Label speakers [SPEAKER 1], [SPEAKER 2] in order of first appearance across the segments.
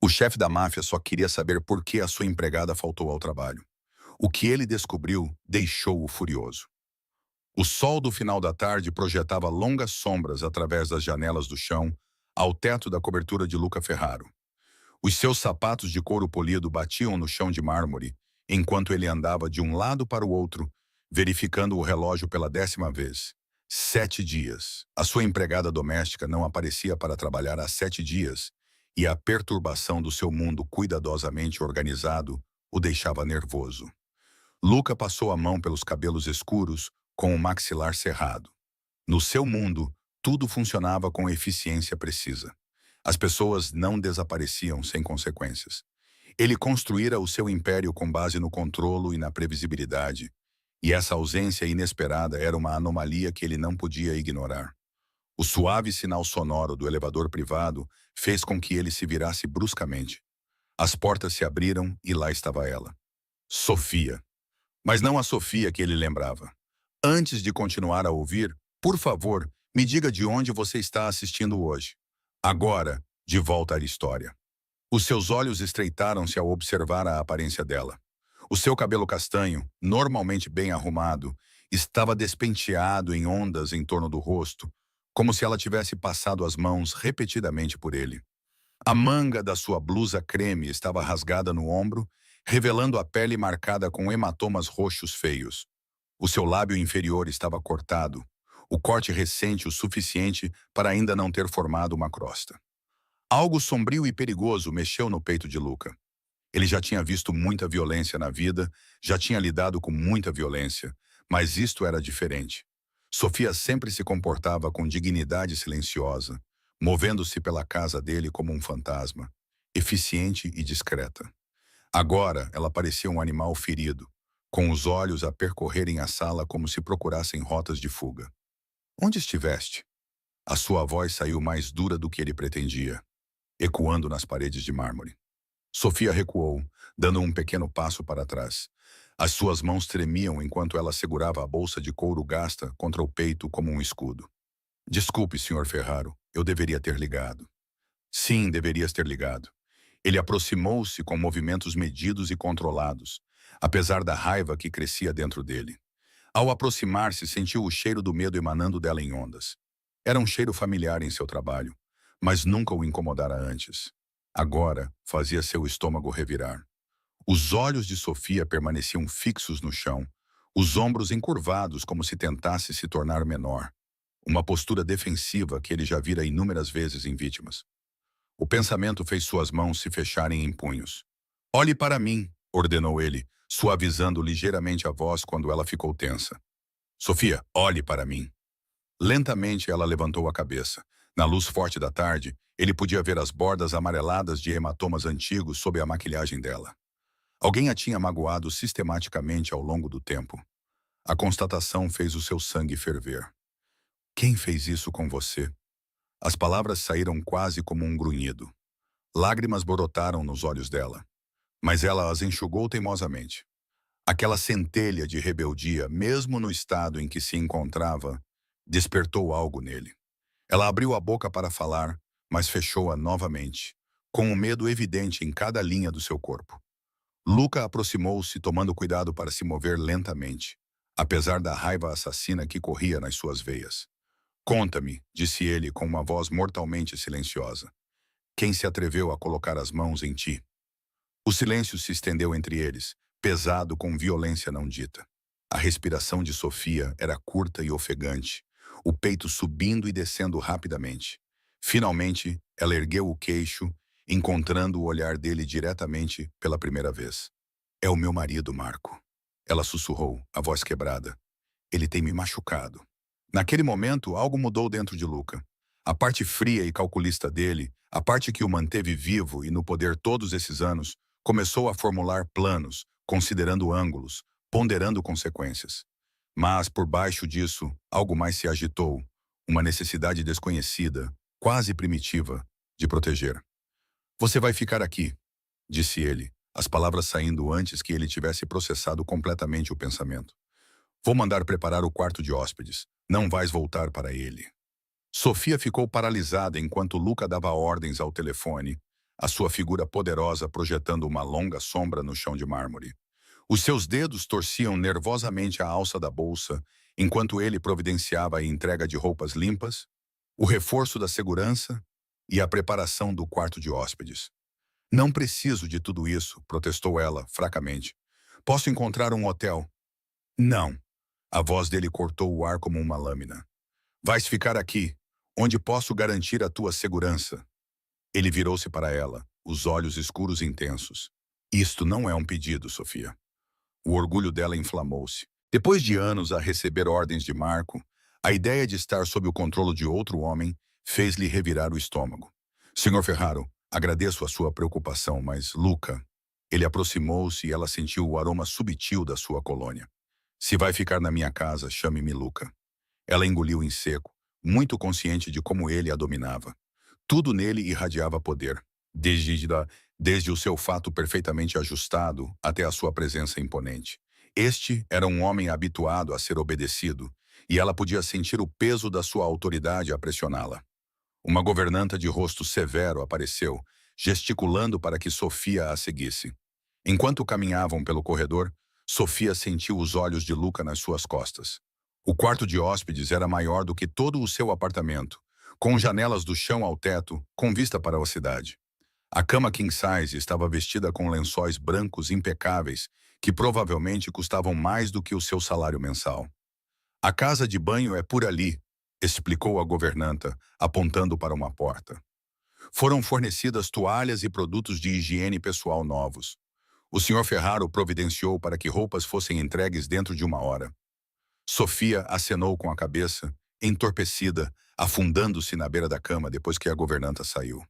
[SPEAKER 1] O chefe da máfia só queria saber por que a sua empregada faltou ao trabalho. O que ele descobriu deixou-o furioso. O sol do final da tarde projetava longas sombras através das janelas do chão ao teto da cobertura de Luca Ferraro. Os seus sapatos de couro polido batiam no chão de mármore, enquanto ele andava de um lado para o outro, verificando o relógio pela 10ª vez. 7 dias. A sua empregada doméstica não aparecia para trabalhar há 7 dias, e a perturbação do seu mundo cuidadosamente organizado o deixava nervoso. Luca passou a mão pelos cabelos escuros, com o maxilar cerrado. No seu mundo, tudo funcionava com eficiência precisa. As pessoas não desapareciam sem consequências. Ele construíra o seu império com base no controlo e na previsibilidade, e essa ausência inesperada era uma anomalia que ele não podia ignorar. O suave sinal sonoro do elevador privado fez com que ele se virasse bruscamente. As portas se abriram e lá estava ela. Sofia. Mas não a Sofia que ele lembrava. Antes de continuar a ouvir, por favor, me diga de onde você está assistindo hoje. Agora, de volta à história. Os seus olhos estreitaram-se ao observar a aparência dela. O seu cabelo castanho, normalmente bem arrumado, estava despenteado em ondas em torno do rosto, como se ela tivesse passado as mãos repetidamente por ele. A manga da sua blusa creme estava rasgada no ombro, revelando a pele marcada com hematomas roxos feios. O seu lábio inferior estava cortado, o corte recente o suficiente para ainda não ter formado uma crosta. Algo sombrio e perigoso mexeu no peito de Luca. Ele já tinha visto muita violência na vida, já tinha lidado com muita violência, mas isto era diferente. Sofia sempre se comportava com dignidade silenciosa, movendo-se pela casa dele como um fantasma, eficiente e discreta. Agora ela parecia um animal ferido, com os olhos a percorrerem a sala como se procurassem rotas de fuga. Onde estiveste? A sua voz saiu mais dura do que ele pretendia, ecoando nas paredes de mármore. Sofia recuou, dando um pequeno passo para trás. As suas mãos tremiam enquanto ela segurava a bolsa de couro gasta contra o peito como um escudo. Desculpe, Sr. Ferraro, eu deveria ter ligado. Sim, deverias ter ligado. Ele aproximou-se com movimentos medidos e controlados, apesar da raiva que crescia dentro dele. Ao aproximar-se, sentiu o cheiro do medo emanando dela em ondas. Era um cheiro familiar em seu trabalho, mas nunca o incomodara antes. Agora, fazia seu estômago revirar. Os olhos de Sofia permaneciam fixos no chão, os ombros encurvados como se tentasse se tornar menor. Uma postura defensiva que ele já vira inúmeras vezes em vítimas. O pensamento fez suas mãos se fecharem em punhos. Olhe para mim, ordenou ele, suavizando ligeiramente a voz quando ela ficou tensa. Sofia, olhe para mim. Lentamente ela levantou a cabeça. Na luz forte da tarde, ele podia ver as bordas amareladas de hematomas antigos sob a maquilhagem dela. Alguém a tinha magoado sistematicamente ao longo do tempo. A constatação fez o seu sangue ferver. Quem fez isso com você? As palavras saíram quase como um grunhido. Lágrimas brotaram nos olhos dela, mas ela as enxugou teimosamente. Aquela centelha de rebeldia, mesmo no estado em que se encontrava, despertou algo nele. Ela abriu a boca para falar, mas fechou-a novamente, com o medo evidente em cada linha do seu corpo. Luca aproximou-se, tomando cuidado para se mover lentamente, apesar da raiva assassina que corria nas suas veias. Conta-me, disse ele com uma voz mortalmente silenciosa. Quem se atreveu a colocar as mãos em ti? O silêncio se estendeu entre eles, pesado com violência não dita. A respiração de Sofia era curta e ofegante, o peito subindo e descendo rapidamente. Finalmente, ela ergueu o queixo, encontrando o olhar dele diretamente pela primeira vez. É o meu marido, Marco. Ela sussurrou, a voz quebrada. Ele tem me machucado. Naquele momento, algo mudou dentro de Luca. A parte fria e calculista dele, a parte que o manteve vivo e no poder todos esses anos, começou a formular planos, considerando ângulos, ponderando consequências. Mas, por baixo disso, algo mais se agitou, uma necessidade desconhecida, quase primitiva, de proteger. Você vai ficar aqui, disse ele, as palavras saindo antes que ele tivesse processado completamente o pensamento. Vou mandar preparar o quarto de hóspedes. Não vais voltar para ele. Sofia ficou paralisada enquanto Luca dava ordens ao telefone, a sua figura poderosa projetando uma longa sombra no chão de mármore. Os seus dedos torciam nervosamente a alça da bolsa, enquanto ele providenciava a entrega de roupas limpas, o reforço da segurança e a preparação do quarto de hóspedes. Não preciso de tudo isso, protestou ela, fracamente. Posso encontrar um hotel? Não. A voz dele cortou o ar como uma lâmina. Vais ficar aqui, onde posso garantir a tua segurança. Ele virou-se para ela, os olhos escuros e intensos. Isto não é um pedido, Sofia. O orgulho dela inflamou-se. Depois de anos a receber ordens de Marco, a ideia de estar sob o controle de outro homem fez-lhe revirar o estômago. Senhor Ferraro, agradeço a sua preocupação, mas Luca... Ele aproximou-se e ela sentiu o aroma subtil da sua colônia. Se vai ficar na minha casa, chame-me Luca. Ela engoliu em seco, muito consciente de como ele a dominava. Tudo nele irradiava poder, desde o seu fato perfeitamente ajustado até a sua presença imponente. Este era um homem habituado a ser obedecido, e ela podia sentir o peso da sua autoridade a pressioná-la. Uma governanta de rosto severo apareceu, gesticulando para que Sofia a seguisse. Enquanto caminhavam pelo corredor, Sofia sentiu os olhos de Luca nas suas costas. O quarto de hóspedes era maior do que todo o seu apartamento, com janelas do chão ao teto, com vista para a cidade. A cama king size estava vestida com lençóis brancos impecáveis, que provavelmente custavam mais do que o seu salário mensal. A casa de banho é por ali, explicou a governanta, apontando para uma porta. Foram fornecidas toalhas e produtos de higiene pessoal novos. O Sr. Ferraro providenciou para que roupas fossem entregues dentro de 1 hora. Sofia acenou com a cabeça, entorpecida, afundando-se na beira da cama depois que a governanta saiu.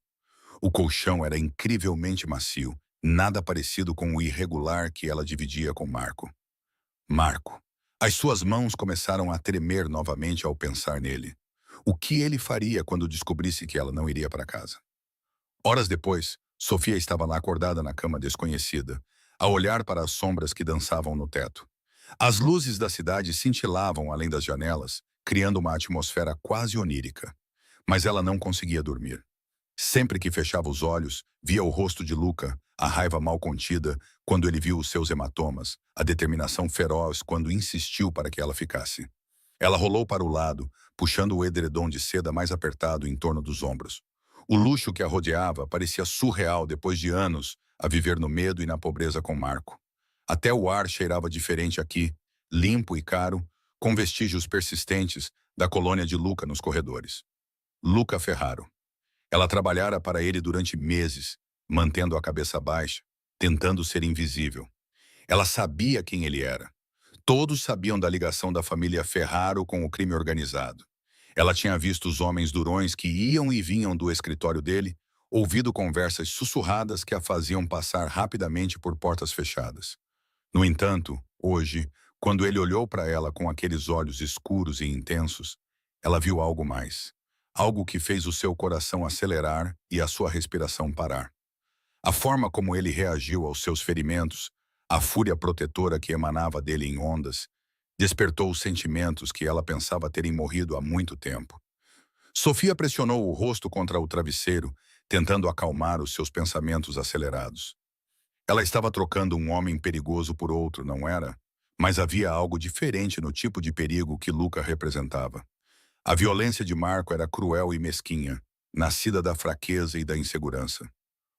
[SPEAKER 1] O colchão era incrivelmente macio, nada parecido com o irregular que ela dividia com Marco. Marco. As suas mãos começaram a tremer novamente ao pensar nele. O que ele faria quando descobrisse que ela não iria para casa? Horas depois, Sofia estava lá acordada na cama desconhecida, a olhar para as sombras que dançavam no teto. As luzes da cidade cintilavam além das janelas, criando uma atmosfera quase onírica. Mas ela não conseguia dormir. Sempre que fechava os olhos, via o rosto de Luca, a raiva mal contida quando ele viu os seus hematomas, a determinação feroz quando insistiu para que ela ficasse. Ela rolou para o lado, puxando o edredom de seda mais apertado em torno dos ombros. O luxo que a rodeava parecia surreal depois de anos a viver no medo e na pobreza com Marco. Até o ar cheirava diferente aqui, limpo e caro, com vestígios persistentes da colônia de Luca nos corredores. Luca Ferraro. Ela trabalhara para ele durante meses, mantendo a cabeça baixa, tentando ser invisível. Ela sabia quem ele era. Todos sabiam da ligação da família Ferraro com o crime organizado. Ela tinha visto os homens durões que iam e vinham do escritório dele, ouvido conversas sussurradas que a faziam passar rapidamente por portas fechadas. No entanto, hoje, quando ele olhou para ela com aqueles olhos escuros e intensos, ela viu algo mais. Algo que fez o seu coração acelerar e a sua respiração parar. A forma como ele reagiu aos seus ferimentos, a fúria protetora que emanava dele em ondas, despertou os sentimentos que ela pensava terem morrido há muito tempo. Sofia pressionou o rosto contra o travesseiro, tentando acalmar os seus pensamentos acelerados. Ela estava trocando um homem perigoso por outro, não era? Mas havia algo diferente no tipo de perigo que Luca representava. A violência de Marco era cruel e mesquinha, nascida da fraqueza e da insegurança.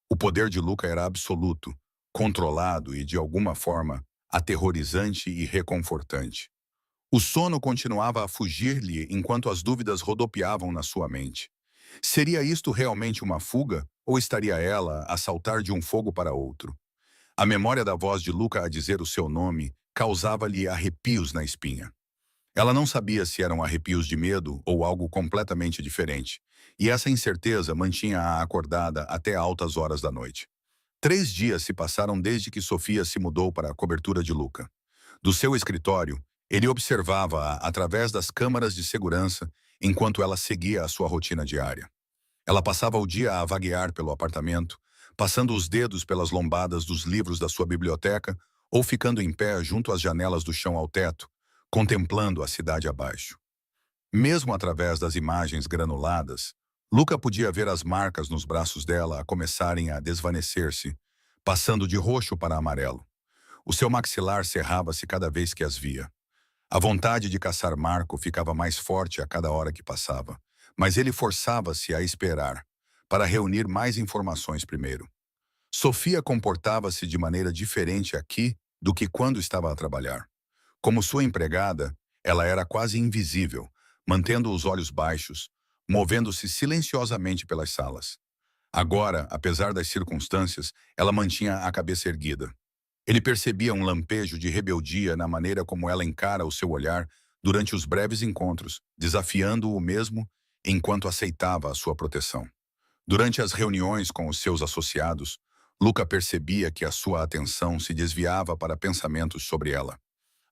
[SPEAKER 1] O poder de Luca era absoluto, controlado e, de alguma forma, aterrorizante e reconfortante. O sono continuava a fugir-lhe enquanto as dúvidas rodopiavam na sua mente. Seria isto realmente uma fuga, ou estaria ela a saltar de um fogo para outro? A memória da voz de Luca a dizer o seu nome causava-lhe arrepios na espinha. Ela não sabia se eram arrepios de medo ou algo completamente diferente, e essa incerteza mantinha-a acordada até altas horas da noite. 3 dias se passaram desde que Sofia se mudou para a cobertura de Luca. Do seu escritório, ele observava-a através das câmaras de segurança enquanto ela seguia a sua rotina diária. Ela passava o dia a vaguear pelo apartamento, passando os dedos pelas lombadas dos livros da sua biblioteca ou ficando em pé junto às janelas do chão ao teto, contemplando a cidade abaixo. Mesmo através das imagens granuladas, Luca podia ver as marcas nos braços dela a começarem a desvanecer-se, passando de roxo para amarelo. O seu maxilar cerrava-se cada vez que as via. A vontade de caçar Marco ficava mais forte a cada hora que passava, mas ele forçava-se a esperar, para reunir mais informações primeiro. Sofia comportava-se de maneira diferente aqui do que quando estava a trabalhar. Como sua empregada, ela era quase invisível, mantendo os olhos baixos, movendo-se silenciosamente pelas salas. Agora, apesar das circunstâncias, ela mantinha a cabeça erguida. Ele percebia um lampejo de rebeldia na maneira como ela encara o seu olhar durante os breves encontros, desafiando-o mesmo enquanto aceitava a sua proteção. Durante as reuniões com os seus associados, Luca percebia que a sua atenção se desviava para pensamentos sobre ela.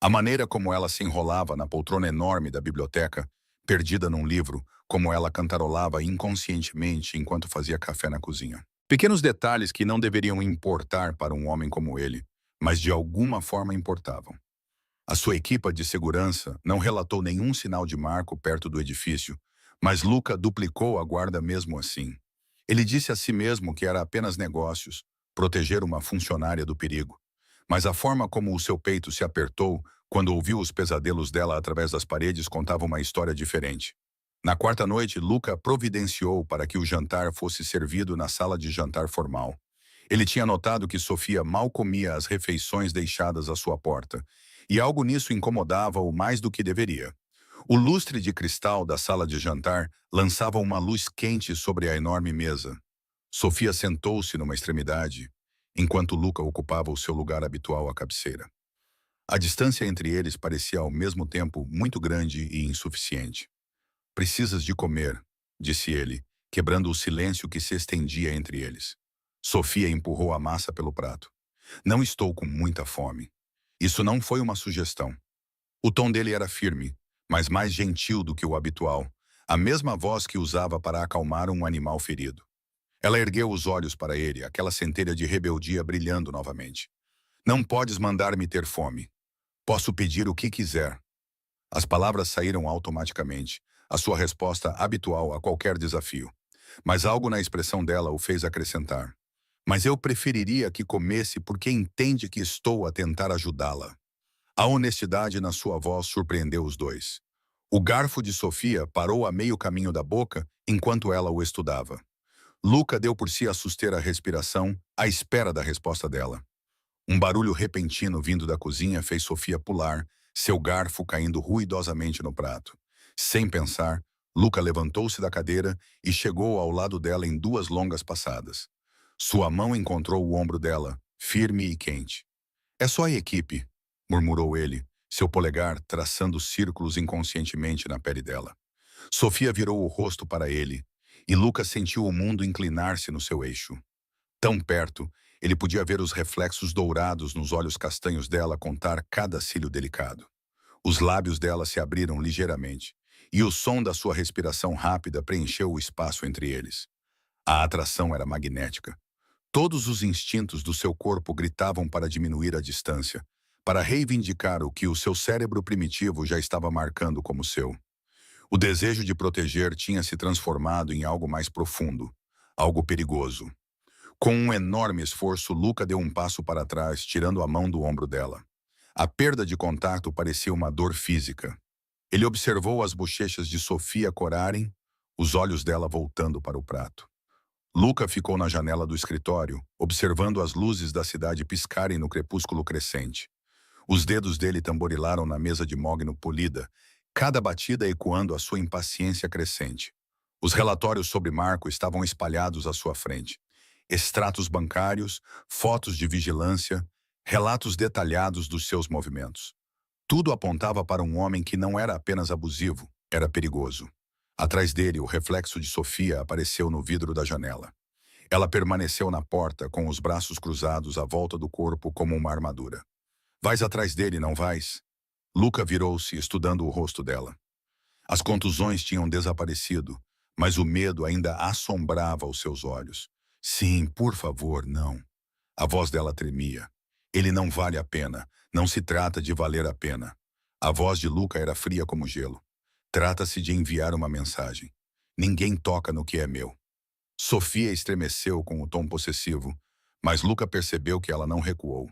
[SPEAKER 1] A maneira como ela se enrolava na poltrona enorme da biblioteca, perdida num livro, como ela cantarolava inconscientemente enquanto fazia café na cozinha. Pequenos detalhes que não deveriam importar para um homem como ele, mas de alguma forma importavam. A sua equipa de segurança não relatou nenhum sinal de Marco perto do edifício, mas Luca duplicou a guarda mesmo assim. Ele disse a si mesmo que era apenas negócios, proteger uma funcionária do perigo. Mas a forma como o seu peito se apertou quando ouviu os pesadelos dela através das paredes contava uma história diferente. Na quarta noite, Luca providenciou para que o jantar fosse servido na sala de jantar formal. Ele tinha notado que Sofia mal comia as refeições deixadas à sua porta, e algo nisso incomodava-o mais do que deveria. O lustre de cristal da sala de jantar lançava uma luz quente sobre a enorme mesa. Sofia sentou-se numa extremidade, enquanto Luca ocupava o seu lugar habitual à cabeceira. A distância entre eles parecia ao mesmo tempo muito grande e insuficiente. "Precisas de comer", disse ele, quebrando o silêncio que se estendia entre eles. Sofia empurrou a massa pelo prato. "Não estou com muita fome." Isso não foi uma sugestão. O tom dele era firme, mas mais gentil do que o habitual, a mesma voz que usava para acalmar um animal ferido. Ela ergueu os olhos para ele, aquela centelha de rebeldia brilhando novamente. "Não podes mandar-me ter fome. Posso pedir o que quiser." As palavras saíram automaticamente, a sua resposta habitual a qualquer desafio. Mas algo na expressão dela o fez acrescentar. "Mas eu preferiria que comesse porque entende que estou a tentar ajudá-la." A honestidade na sua voz surpreendeu os dois. O garfo de Sofia parou a meio caminho da boca enquanto ela o estudava. Luca deu por si a suster a respiração, à espera da resposta dela. Um barulho repentino vindo da cozinha fez Sofia pular, seu garfo caindo ruidosamente no prato. Sem pensar, Luca levantou-se da cadeira e chegou ao lado dela em duas longas passadas. Sua mão encontrou o ombro dela, firme e quente. "É só a equipe", murmurou ele, seu polegar traçando círculos inconscientemente na pele dela. Sofia virou o rosto para ele, e Lucas sentiu o mundo inclinar-se no seu eixo. Tão perto, ele podia ver os reflexos dourados nos olhos castanhos dela contar cada cílio delicado. Os lábios dela se abriram ligeiramente, e o som da sua respiração rápida preencheu o espaço entre eles. A atração era magnética. Todos os instintos do seu corpo gritavam para diminuir a distância, para reivindicar o que o seu cérebro primitivo já estava marcando como seu. O desejo de proteger tinha se transformado em algo mais profundo, algo perigoso. Com um enorme esforço, Luca deu um passo para trás, tirando a mão do ombro dela. A perda de contato parecia uma dor física. Ele observou as bochechas de Sofia corarem, os olhos dela voltando para o prato. Luca ficou na janela do escritório, observando as luzes da cidade piscarem no crepúsculo crescente. Os dedos dele tamborilaram na mesa de mogno polida, cada batida ecoando a sua impaciência crescente. Os relatórios sobre Marco estavam espalhados à sua frente. Extratos bancários, fotos de vigilância, relatos detalhados dos seus movimentos. Tudo apontava para um homem que não era apenas abusivo, era perigoso. Atrás dele, o reflexo de Sofia apareceu no vidro da janela. Ela permaneceu na porta, com os braços cruzados à volta do corpo como uma armadura. "Vais atrás dele, não vais?" Luca virou-se, estudando o rosto dela. As contusões tinham desaparecido, mas o medo ainda assombrava os seus olhos. "Sim, por favor, não." A voz dela tremia. "Ele não vale a pena. Não se trata de valer a pena." A voz de Luca era fria como gelo. "Trata-se de enviar uma mensagem. Ninguém toca no que é meu. Sofia estremeceu com o tom possessivo, mas Luca percebeu que ela não recuou.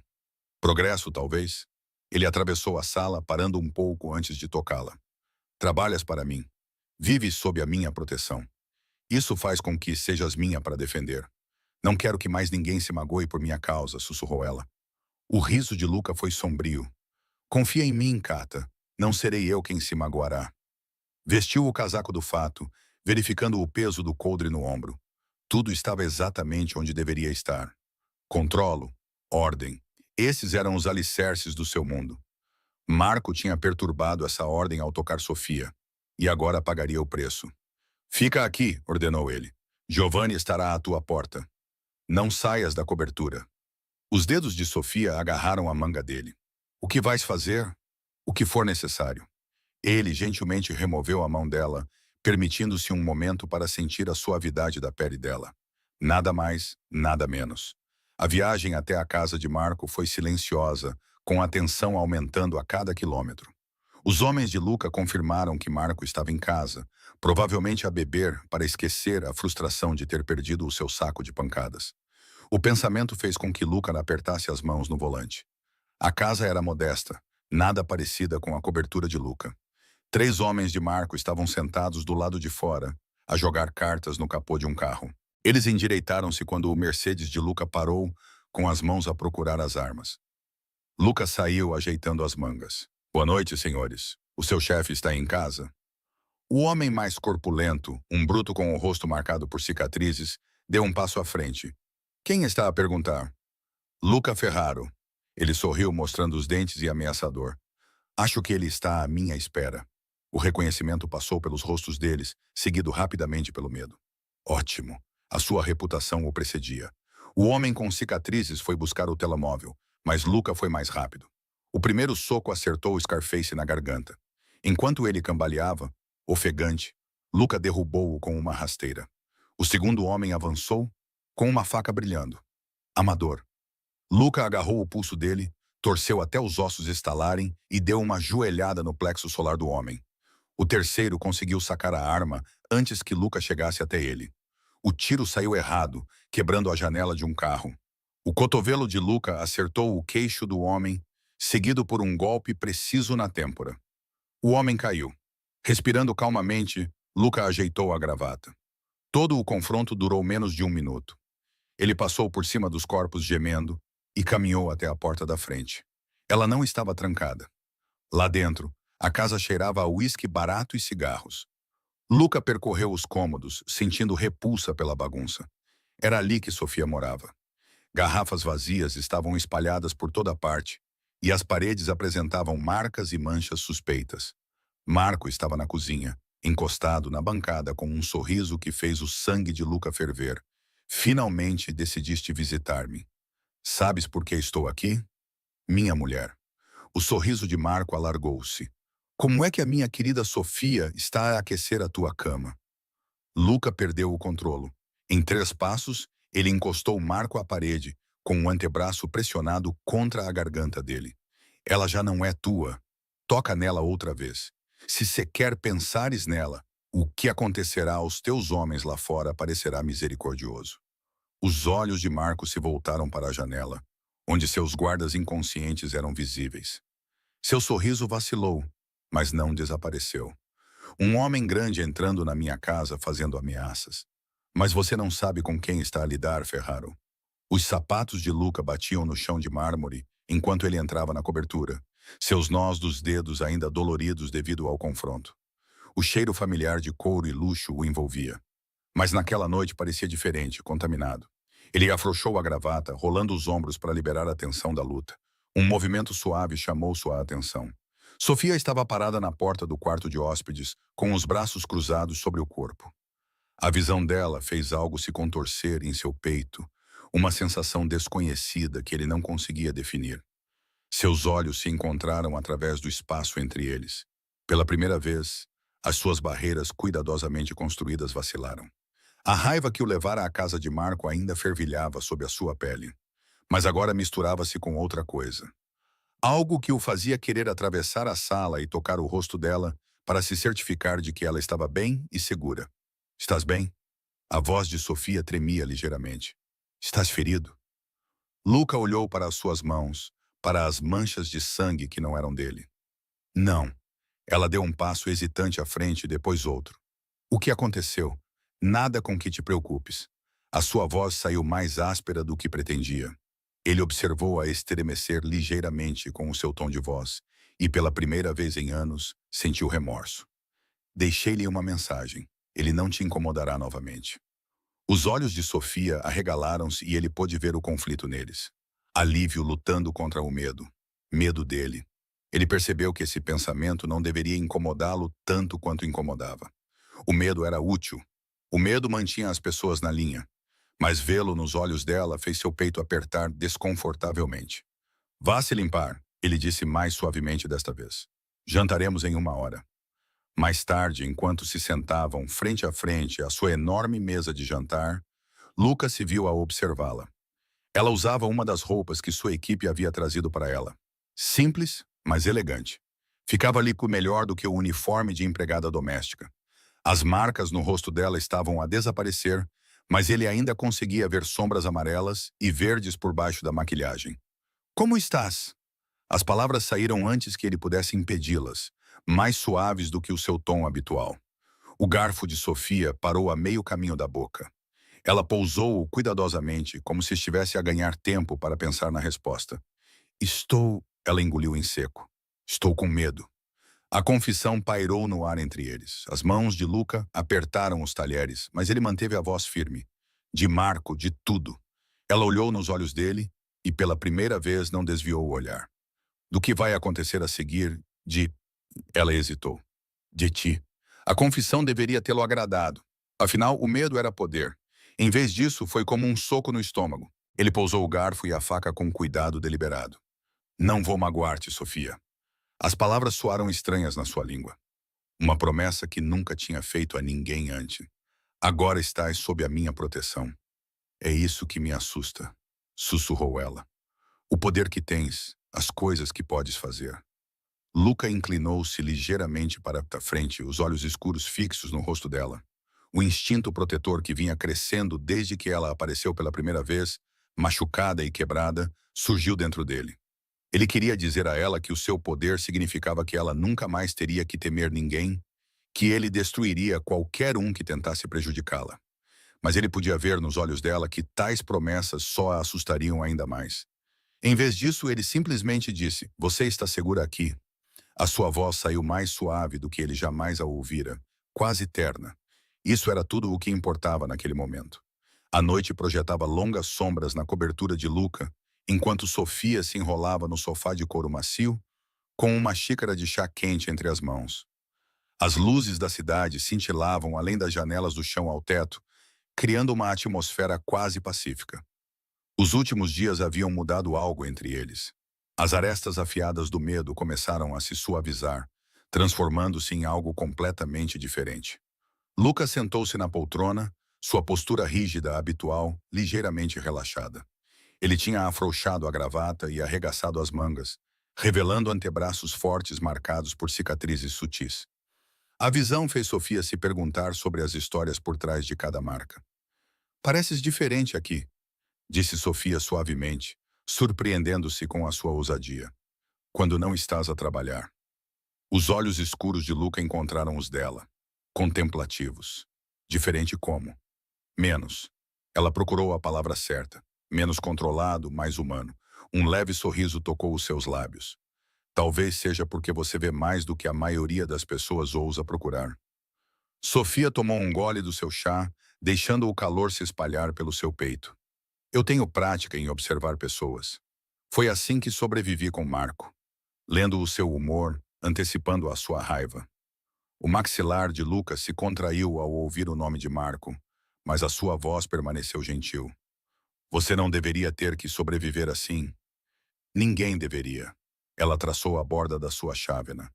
[SPEAKER 1] Progresso, talvez? Ele atravessou a sala, parando um pouco antes de tocá-la. Trabalhas para mim. Vives sob a minha proteção. Isso faz com que sejas minha para defender. Não quero que mais ninguém se magoe por minha causa, sussurrou ela. O riso de Luca foi sombrio. Confia em mim, Cata. Não serei eu quem se magoará. Vestiu o casaco do fato, verificando o peso do coldre no ombro. Tudo estava exatamente onde deveria estar. Controlo, ordem. Esses eram os alicerces do seu mundo. Marco tinha perturbado essa ordem ao tocar Sofia, e agora pagaria o preço. Fica aqui, ordenou ele. Giovanni estará à tua porta. Não saias da cobertura. Os dedos de Sofia agarraram a manga dele. O que vais fazer? O que for necessário. Ele gentilmente removeu a mão dela, permitindo-se um momento para sentir a suavidade da pele dela. Nada mais, nada menos. A viagem até a casa de Marco foi silenciosa, com a tensão aumentando a cada quilômetro. Os homens de Luca confirmaram que Marco estava em casa, provavelmente a beber para esquecer a frustração de ter perdido o seu saco de pancadas. O pensamento fez com que Luca apertasse as mãos no volante. A casa era modesta, nada parecida com a cobertura de Luca. 3 homens de Marco estavam sentados do lado de fora, a jogar cartas no capô de um carro. Eles endireitaram-se quando o Mercedes de Luca parou, com as mãos a procurar as armas. Luca saiu ajeitando as mangas. Boa noite, senhores. O seu chefe está em casa? O homem mais corpulento, um bruto com o rosto marcado por cicatrizes, deu um passo à frente. Quem está a perguntar? Luca Ferraro. Ele sorriu, mostrando os dentes e ameaçador. Acho que ele está à minha espera. O reconhecimento passou pelos rostos deles, seguido rapidamente pelo medo. Ótimo. A sua reputação o precedia. O homem com cicatrizes foi buscar o telemóvel, mas Luca foi mais rápido. O primeiro soco acertou Scarface na garganta. Enquanto ele cambaleava, ofegante, Luca derrubou-o com uma rasteira. O segundo homem avançou, com uma faca brilhando. Amador. Luca agarrou o pulso dele, torceu até os ossos estalarem e deu uma joelhada no plexo solar do homem. O terceiro conseguiu sacar a arma antes que Luca chegasse até ele. O tiro saiu errado, quebrando a janela de um carro. O cotovelo de Luca acertou o queixo do homem, seguido por um golpe preciso na têmpora. O homem caiu. Respirando calmamente, Luca ajeitou a gravata. Todo o confronto durou menos de 1 minuto. Ele passou por cima dos corpos gemendo e caminhou até a porta da frente. Ela não estava trancada. Lá dentro, a casa cheirava a uísque barato e cigarros. Luca percorreu os cômodos, sentindo repulsa pela bagunça. Era ali que Sofia morava. Garrafas vazias estavam espalhadas por toda parte, e as paredes apresentavam marcas e manchas suspeitas. Marco estava na cozinha, encostado na bancada com um sorriso que fez o sangue de Luca ferver. Finalmente decidiste visitar-me. Sabes por que estou aqui? Minha mulher. O sorriso de Marco alargou-se. Como é que a minha querida Sofia está a aquecer a tua cama? Luca perdeu o controlo. Em 3 passos, ele encostou Marco à parede, com o antebraço pressionado contra a garganta dele. Ela já não é tua. Toca nela outra vez. Se sequer pensares nela, o que acontecerá aos teus homens lá fora parecerá misericordioso. Os olhos de Marco se voltaram para a janela, onde seus guardas inconscientes eram visíveis. Seu sorriso vacilou, mas não desapareceu. Um homem grande entrando na minha casa fazendo ameaças. Mas você não sabe com quem está a lidar, Ferraro. Os sapatos de Luca batiam no chão de mármore enquanto ele entrava na cobertura, seus nós dos dedos ainda doloridos devido ao confronto. O cheiro familiar de couro e luxo o envolvia. Mas naquela noite parecia diferente, contaminado. Ele afrouxou a gravata, rolando os ombros para liberar a tensão da luta. Um movimento suave chamou sua atenção. Sofia estava parada na porta do quarto de hóspedes, com os braços cruzados sobre o corpo. A visão dela fez algo se contorcer em seu peito, uma sensação desconhecida que ele não conseguia definir. Seus olhos se encontraram através do espaço entre eles. Pela primeira vez, as suas barreiras cuidadosamente construídas vacilaram. A raiva que o levara à casa de Marco ainda fervilhava sob a sua pele, mas agora misturava-se com outra coisa. Algo que o fazia querer atravessar a sala e tocar o rosto dela para se certificar de que ela estava bem e segura. Estás bem? A voz de Sofia tremia ligeiramente. Estás ferido? Luca olhou para as suas mãos, para as manchas de sangue que não eram dele. Não. Ela deu um passo hesitante à frente e depois outro. O que aconteceu? Nada com que te preocupes. A sua voz saiu mais áspera do que pretendia. Ele observou-a estremecer ligeiramente com o seu tom de voz e, pela primeira vez em anos, sentiu remorso. Deixei-lhe uma mensagem. Ele não te incomodará novamente. Os olhos de Sofia arregalaram-se e ele pôde ver o conflito neles. Alívio lutando contra o medo. Medo dele. Ele percebeu que esse pensamento não deveria incomodá-lo tanto quanto incomodava. O medo era útil. O medo mantinha as pessoas na linha. Mas vê-lo nos olhos dela fez seu peito apertar desconfortavelmente. Vá se limpar, ele disse mais suavemente desta vez. Jantaremos em 1 hora. Mais tarde, enquanto se sentavam frente a frente à sua enorme mesa de jantar, Lucas se viu a observá-la. Ela usava uma das roupas que sua equipe havia trazido para ela. Simples, mas elegante. Ficava ali melhor do que o uniforme de empregada doméstica. As marcas no rosto dela estavam a desaparecer, mas ele ainda conseguia ver sombras amarelas e verdes por baixo da maquilhagem. Como estás? As palavras saíram antes que ele pudesse impedi-las, mais suaves do que o seu tom habitual. O garfo de Sofia parou a meio caminho da boca. Ela pousou-o cuidadosamente, como se estivesse a ganhar tempo para pensar na resposta. Ela engoliu em seco. Estou com medo. A confissão pairou no ar entre eles. As mãos de Luca apertaram os talheres, mas ele manteve a voz firme. De Marco, de tudo. Ela olhou nos olhos dele e pela primeira vez não desviou o olhar. Do que vai acontecer a seguir, Ela hesitou. De ti. A confissão deveria tê-lo agradado. Afinal, o medo era poder. Em vez disso, foi como um soco no estômago. Ele pousou o garfo e a faca com cuidado deliberado. Não vou magoar-te, Sofia. As palavras soaram estranhas na sua língua. Uma promessa que nunca tinha feito a ninguém antes. Agora estás sob a minha proteção. É isso que me assusta, sussurrou ela. O poder que tens, as coisas que podes fazer. Luca inclinou-se ligeiramente para a frente, os olhos escuros fixos no rosto dela. O instinto protetor que vinha crescendo desde que ela apareceu pela primeira vez, machucada e quebrada, surgiu dentro dele. Ele queria dizer a ela que o seu poder significava que ela nunca mais teria que temer ninguém, que ele destruiria qualquer um que tentasse prejudicá-la. Mas ele podia ver nos olhos dela que tais promessas só a assustariam ainda mais. Em vez disso, ele simplesmente disse, você está segura aqui. A sua voz saiu mais suave do que ele jamais a ouvira, quase terna. Isso era tudo o que importava naquele momento. A noite projetava longas sombras na cobertura de Luca, enquanto Sofia se enrolava no sofá de couro macio, com uma xícara de chá quente entre as mãos. As luzes da cidade cintilavam além das janelas do chão ao teto, criando uma atmosfera quase pacífica. Os últimos dias haviam mudado algo entre eles. As arestas afiadas do medo começaram a se suavizar, transformando-se em algo completamente diferente. Lucas sentou-se na poltrona, sua postura rígida habitual, ligeiramente relaxada. Ele tinha afrouxado a gravata e arregaçado as mangas, revelando antebraços fortes marcados por cicatrizes sutis. A visão fez Sofia se perguntar sobre as histórias por trás de cada marca. Pareces diferente aqui, disse Sofia suavemente, surpreendendo-se com a sua ousadia. Quando não estás a trabalhar. Os olhos escuros de Luca encontraram os dela, contemplativos. Diferente como? Menos. Ela procurou a palavra certa. Menos controlado, mais humano. Um leve sorriso tocou os seus lábios. Talvez seja porque você vê mais do que a maioria das pessoas ousa procurar. Sofia tomou um gole do seu chá, deixando o calor se espalhar pelo seu peito. Eu tenho prática em observar pessoas. Foi assim que sobrevivi com Marco, lendo o seu humor, antecipando a sua raiva. O maxilar de Lucas se contraiu ao ouvir o nome de Marco, mas a sua voz permaneceu gentil. Você não deveria ter que sobreviver assim. Ninguém deveria. Ela traçou a borda da sua chávena.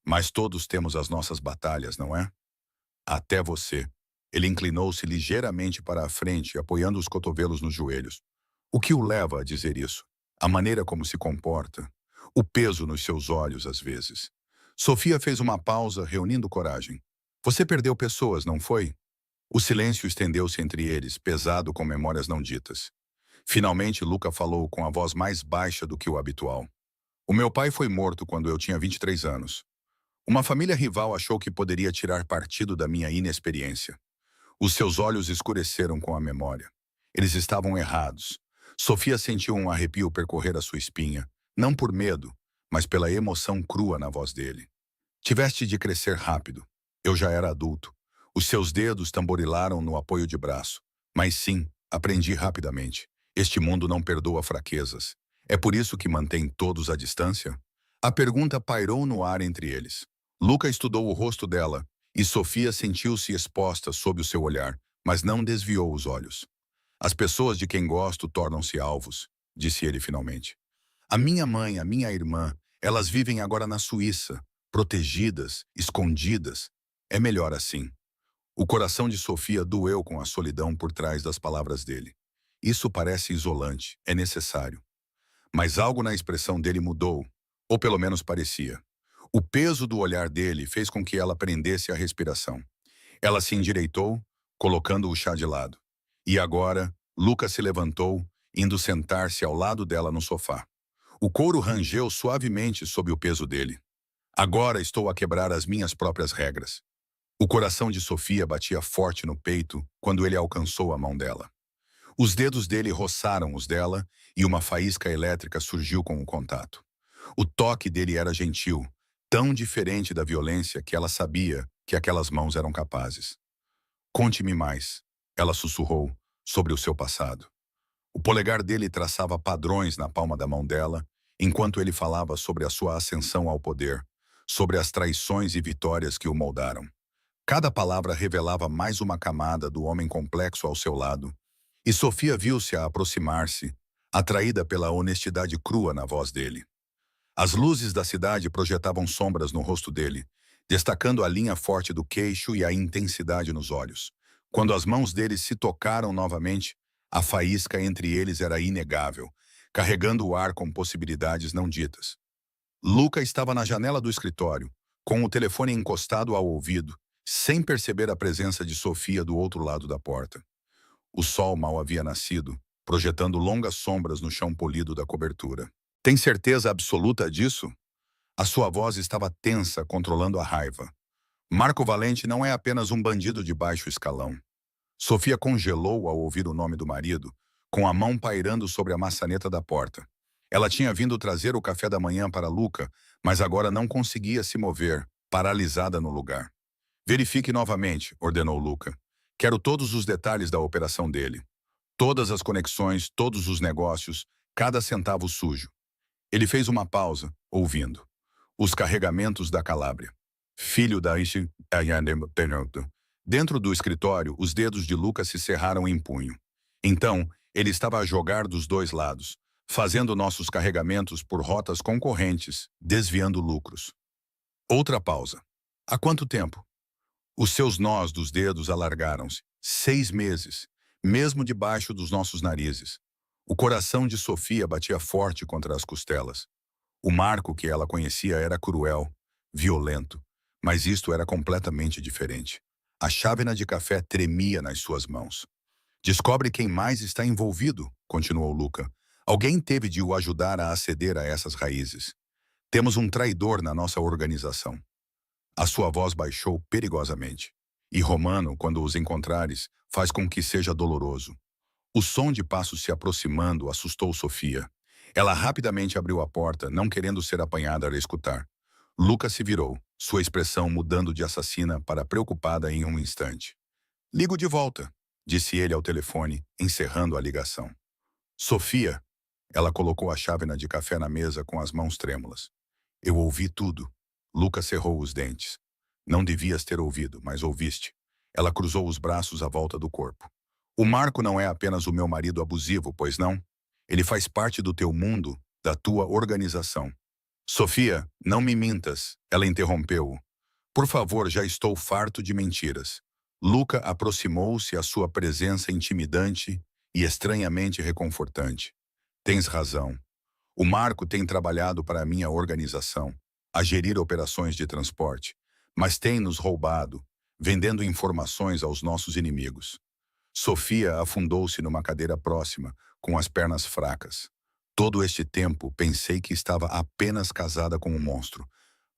[SPEAKER 1] Mas todos temos as nossas batalhas, não é? Até você. Ele inclinou-se ligeiramente para a frente, apoiando os cotovelos nos joelhos. O que o leva a dizer isso? A maneira como se comporta. O peso nos seus olhos, às vezes. Sofia fez uma pausa, reunindo coragem. Você perdeu pessoas, não foi? O silêncio estendeu-se entre eles, pesado com memórias não ditas. Finalmente, Luca falou com a voz mais baixa do que o habitual. O meu pai foi morto quando eu tinha 23 anos. Uma família rival achou que poderia tirar partido da minha inexperiência. Os seus olhos escureceram com a memória. Eles estavam errados. Sofia sentiu um arrepio percorrer a sua espinha, não por medo, mas pela emoção crua na voz dele. Tiveste de crescer rápido. Eu já era adulto. Os seus dedos tamborilaram no apoio de braço. Mas sim, aprendi rapidamente. Este mundo não perdoa fraquezas. É por isso que mantém todos à distância? A pergunta pairou no ar entre eles. Luca estudou o rosto dela, e Sofia sentiu-se exposta sob o seu olhar, mas não desviou os olhos. As pessoas de quem gosto tornam-se alvos, disse ele finalmente. A minha mãe, a minha irmã, elas vivem agora na Suíça, protegidas, escondidas. É melhor assim. O coração de Sofia doeu com a solidão por trás das palavras dele. Isso parece isolante, é necessário. Mas algo na expressão dele mudou, ou pelo menos parecia. O peso do olhar dele fez com que ela prendesse a respiração. Ela se endireitou, colocando o chá de lado. E agora, Lucas se levantou, indo sentar-se ao lado dela no sofá. O couro rangeu suavemente sob o peso dele. Agora estou a quebrar as minhas próprias regras. O coração de Sofia batia forte no peito quando ele alcançou a mão dela. Os dedos dele roçaram os dela e uma faísca elétrica surgiu com o contato. O toque dele era gentil, tão diferente da violência que ela sabia que aquelas mãos eram capazes. Conte-me mais, ela sussurrou, sobre o seu passado. O polegar dele traçava padrões na palma da mão dela, enquanto ele falava sobre a sua ascensão ao poder, sobre as traições e vitórias que o moldaram. Cada palavra revelava mais uma camada do homem complexo ao seu lado, e Sofia viu-se a aproximar-se, atraída pela honestidade crua na voz dele. As luzes da cidade projetavam sombras no rosto dele, destacando a linha forte do queixo e a intensidade nos olhos. Quando as mãos dele se tocaram novamente, a faísca entre eles era inegável, carregando o ar com possibilidades não ditas. Luca estava na janela do escritório, com o telefone encostado ao ouvido, sem perceber a presença de Sofia do outro lado da porta. O sol mal havia nascido, projetando longas sombras no chão polido da cobertura. Tem certeza absoluta disso? A sua voz estava tensa, controlando a raiva. Marco Valente não é apenas um bandido de baixo escalão. Sofia congelou ao ouvir o nome do marido, com a mão pairando sobre a maçaneta da porta. Ela tinha vindo trazer o café da manhã para Luca, mas agora não conseguia se mover, paralisada no lugar. Verifique novamente, ordenou Luca. Quero todos os detalhes da operação dele. Todas as conexões, todos os negócios, cada centavo sujo. Ele fez uma pausa, ouvindo. Os carregamentos da Calábria. Filho da Ishi... Dentro do escritório, os dedos de Lucas se cerraram em punho. Então, ele estava a jogar dos dois lados, fazendo nossos carregamentos por rotas concorrentes, desviando lucros. Outra pausa. Há quanto tempo? Os seus nós dos dedos alargaram-se. 6 meses, mesmo debaixo dos nossos narizes. O coração de Sofia batia forte contra as costelas. O Marco que ela conhecia era cruel, violento, mas isto era completamente diferente. A chávena de café tremia nas suas mãos. Descobre quem mais está envolvido, continuou Luca. Alguém teve de o ajudar a aceder a essas raízes. Temos um traidor na nossa organização. A sua voz baixou perigosamente. E Romano, quando os encontrares, faz com que seja doloroso. O som de passos se aproximando assustou Sofia. Ela rapidamente abriu a porta, não querendo ser apanhada a escutar. Lucas se virou, sua expressão mudando de assassina para preocupada em um instante. Ligo de volta, disse ele ao telefone, encerrando a ligação. Sofia, ela colocou a chávena de café na mesa com as mãos trêmulas. Eu ouvi tudo. Lucas cerrou os dentes. Não devias ter ouvido, mas ouviste. Ela cruzou os braços à volta do corpo. O Marco não é apenas o meu marido abusivo, pois não? Ele faz parte do teu mundo, da tua organização. Sofia, não me mintas, ela interrompeu-o. Por favor, já estou farto de mentiras. Luca aproximou-se à sua presença intimidante e estranhamente reconfortante. Tens razão. O Marco tem trabalhado para a minha organização, a gerir operações de transporte, mas tem nos roubado, vendendo informações aos nossos inimigos. Sofia afundou-se numa cadeira próxima, com as pernas fracas. Todo este tempo pensei que estava apenas casada com um monstro.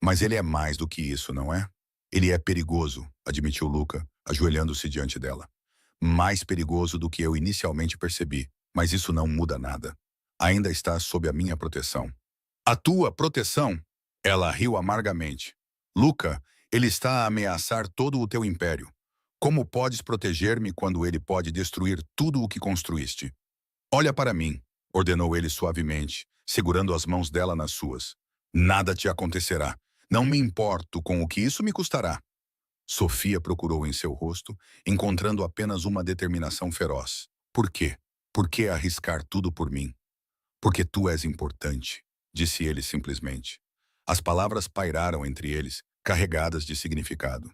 [SPEAKER 1] Mas ele é mais do que isso, não é? Ele é perigoso, admitiu Luca, ajoelhando-se diante dela. Mais perigoso do que eu inicialmente percebi, mas isso não muda nada. Ainda está sob a minha proteção. A tua proteção? Ela riu amargamente. Luca, ele está a ameaçar todo o teu império. Como podes proteger-me quando ele pode destruir tudo o que construíste? Olha para mim, ordenou ele suavemente, segurando as mãos dela nas suas. Nada te acontecerá. Não me importo com o que isso me custará. Sofia procurou em seu rosto, encontrando apenas uma determinação feroz. Por quê? Por que arriscar tudo por mim? Porque tu és importante, disse ele simplesmente. As palavras pairaram entre eles, carregadas de significado.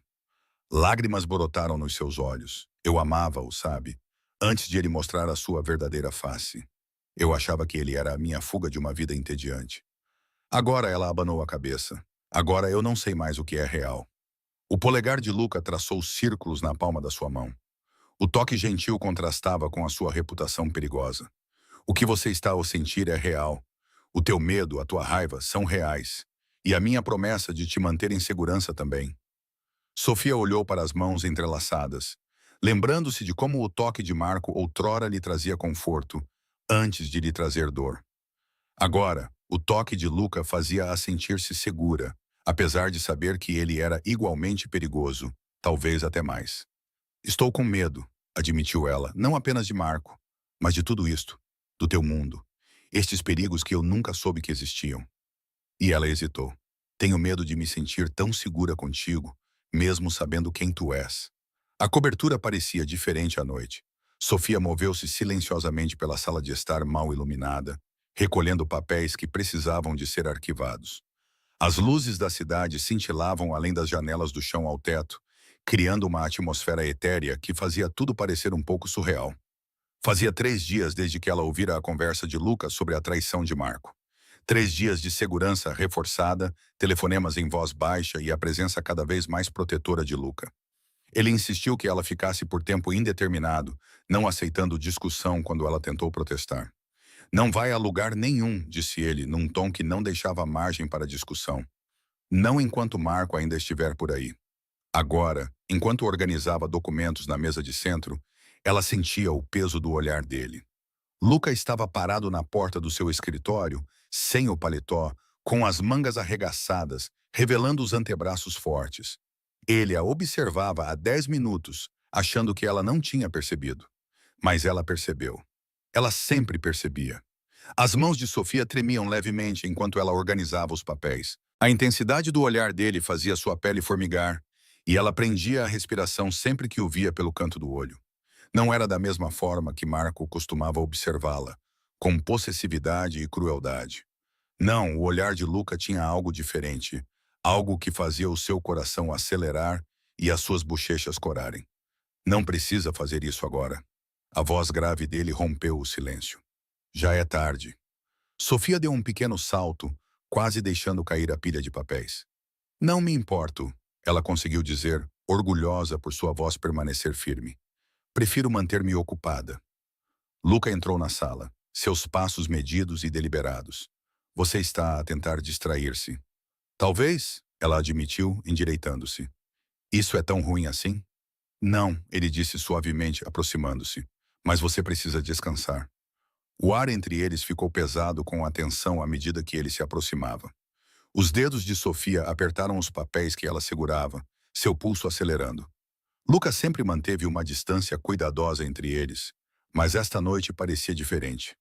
[SPEAKER 1] Lágrimas brotaram nos seus olhos. Eu amava-o, sabe? Antes de ele mostrar a sua verdadeira face. Eu achava que ele era a minha fuga de uma vida entediante. Agora ela abanou a cabeça. Agora eu não sei mais o que é real. O polegar de Luca traçou círculos na palma da sua mão. O toque gentil contrastava com a sua reputação perigosa. O que você está a sentir é real. O teu medo, a tua raiva são reais. E a minha promessa de te manter em segurança também. Sofia olhou para as mãos entrelaçadas, lembrando-se de como o toque de Marco outrora lhe trazia conforto, antes de lhe trazer dor. Agora, o toque de Luca fazia-a sentir-se segura, apesar de saber que ele era igualmente perigoso, talvez até mais. Estou com medo, admitiu ela, não apenas de Marco, mas de tudo isto, do teu mundo. Estes perigos que eu nunca soube que existiam. E ela hesitou. Tenho medo de me sentir tão segura contigo, mesmo sabendo quem tu és. A cobertura parecia diferente à noite. Sofia moveu-se silenciosamente pela sala de estar mal iluminada, recolhendo papéis que precisavam de ser arquivados. As luzes da cidade cintilavam além das janelas do chão ao teto, criando uma atmosfera etérea que fazia tudo parecer um pouco surreal. Fazia 3 dias desde que ela ouvira a conversa de Lucas sobre a traição de Marco. 3 dias de segurança reforçada, telefonemas em voz baixa e a presença cada vez mais protetora de Luca. Ele insistiu que ela ficasse por tempo indeterminado, não aceitando discussão quando ela tentou protestar. Não vai a lugar nenhum, disse ele, num tom que não deixava margem para discussão. Não enquanto Marco ainda estiver por aí. Agora, enquanto organizava documentos na mesa de centro, ela sentia o peso do olhar dele. Luca estava parado na porta do seu escritório, sem o paletó, com as mangas arregaçadas, revelando os antebraços fortes. Ele a observava há 10 minutos, achando que ela não tinha percebido. Mas ela percebeu. Ela sempre percebia. As mãos de Sofia tremiam levemente enquanto ela organizava os papéis. A intensidade do olhar dele fazia sua pele formigar, e ela prendia a respiração sempre que o via pelo canto do olho. Não era da mesma forma que Marco costumava observá-la, com possessividade e crueldade. Não, o olhar de Luca tinha algo diferente, algo que fazia o seu coração acelerar e as suas bochechas corarem. Não precisa fazer isso agora. A voz grave dele rompeu o silêncio. Já é tarde. Sofia deu um pequeno salto, quase deixando cair a pilha de papéis. Não me importo, ela conseguiu dizer, orgulhosa por sua voz permanecer firme. Prefiro manter-me ocupada. Luca entrou na sala, seus passos medidos e deliberados. Você está a tentar distrair-se. Talvez, ela admitiu, endireitando-se. Isso é tão ruim assim? Não, ele disse suavemente, aproximando-se. Mas você precisa descansar. O ar entre eles ficou pesado com a tensão à medida que ele se aproximava. Os dedos de Sofia apertaram os papéis que ela segurava, seu pulso acelerando. Lucas sempre manteve uma distância cuidadosa entre eles, mas esta noite parecia diferente.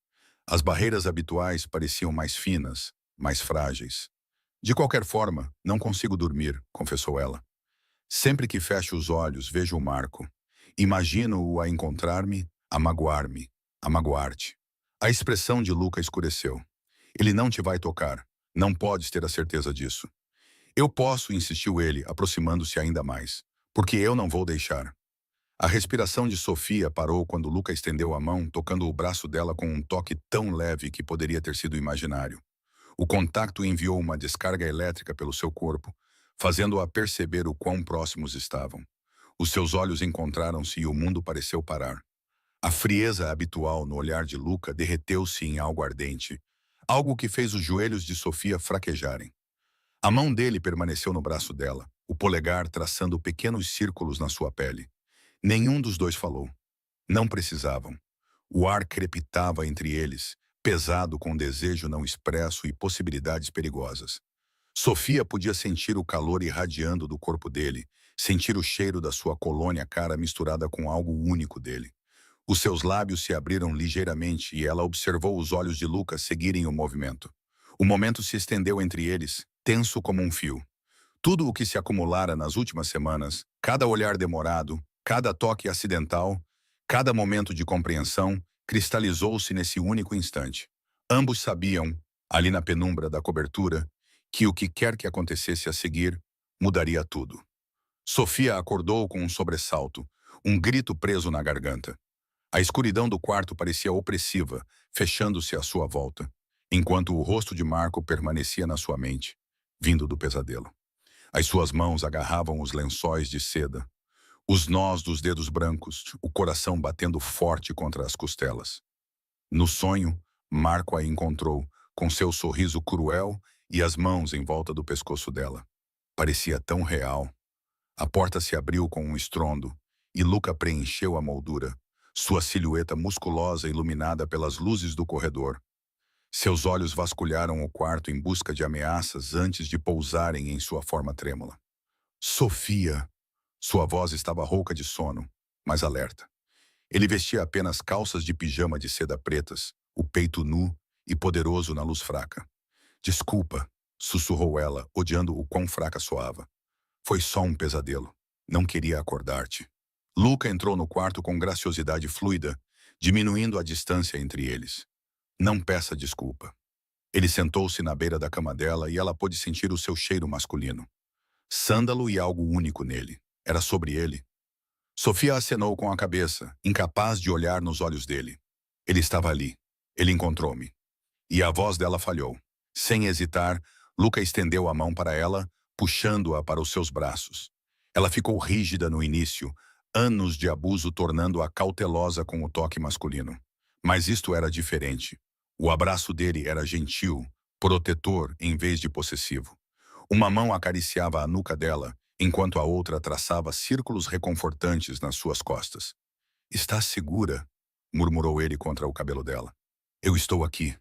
[SPEAKER 1] As barreiras habituais pareciam mais finas, mais frágeis. De qualquer forma, não consigo dormir, confessou ela. Sempre que fecho os olhos, vejo o Marco. Imagino-o a encontrar-me, a magoar-me, a magoar-te. A expressão de Luca escureceu. Ele não te vai tocar. Não podes ter a certeza disso. Eu posso, insistiu ele, aproximando-se ainda mais. Porque eu não vou deixar. A respiração de Sofia parou quando Luca estendeu a mão, tocando o braço dela com um toque tão leve que poderia ter sido imaginário. O contacto enviou uma descarga elétrica pelo seu corpo, fazendo-a perceber o quão próximos estavam. Os seus olhos encontraram-se e o mundo pareceu parar. A frieza habitual no olhar de Luca derreteu-se em algo ardente, algo que fez os joelhos de Sofia fraquejarem. A mão dele permaneceu no braço dela, o polegar traçando pequenos círculos na sua pele. Nenhum dos dois falou. Não precisavam. O ar crepitava entre eles, pesado com desejo não expresso e possibilidades perigosas. Sofia podia sentir o calor irradiando do corpo dele, sentir o cheiro da sua colônia cara misturada com algo único dele. Os seus lábios se abriram ligeiramente e ela observou os olhos de Lucas seguirem o movimento. O momento se estendeu entre eles, tenso como um fio. Tudo o que se acumulara nas últimas semanas, cada olhar demorado, cada toque acidental, cada momento de compreensão, cristalizou-se nesse único instante. Ambos sabiam, ali na penumbra da cobertura, que o que quer que acontecesse a seguir, mudaria tudo. Sofia acordou com um sobressalto, um grito preso na garganta. A escuridão do quarto parecia opressiva, fechando-se à sua volta, enquanto o rosto de Marco permanecia na sua mente, vindo do pesadelo. As suas mãos agarravam os lençóis de seda, os nós dos dedos brancos, o coração batendo forte contra as costelas. No sonho, Marco a encontrou, com seu sorriso cruel e as mãos em volta do pescoço dela. Parecia tão real. A porta se abriu com um estrondo, e Luca preencheu a moldura, sua silhueta musculosa iluminada pelas luzes do corredor. Seus olhos vasculharam o quarto em busca de ameaças antes de pousarem em sua forma trêmula. Sofia! Sua voz estava rouca de sono, mas alerta. Ele vestia apenas calças de pijama de seda pretas, o peito nu e poderoso na luz fraca. Desculpa, sussurrou ela, odiando o quão fraca soava. Foi só um pesadelo. Não queria acordar-te. Luca entrou no quarto com graciosidade fluida, diminuindo a distância entre eles. Não peça desculpa. Ele sentou-se na beira da cama dela e ela pôde sentir o seu cheiro masculino. Sândalo e algo único nele. Era sobre ele. Sofia acenou com a cabeça, incapaz de olhar nos olhos dele. Ele estava ali. Ele encontrou-me. E a voz dela falhou. Sem hesitar, Luca estendeu a mão para ela, puxando-a para os seus braços. Ela ficou rígida no início, anos de abuso tornando-a cautelosa com o toque masculino. Mas isto era diferente. O abraço dele era gentil, protetor em vez de possessivo. Uma mão acariciava a nuca dela, enquanto a outra traçava círculos reconfortantes nas suas costas. Está segura? Murmurou ele contra o cabelo dela. Eu estou aqui.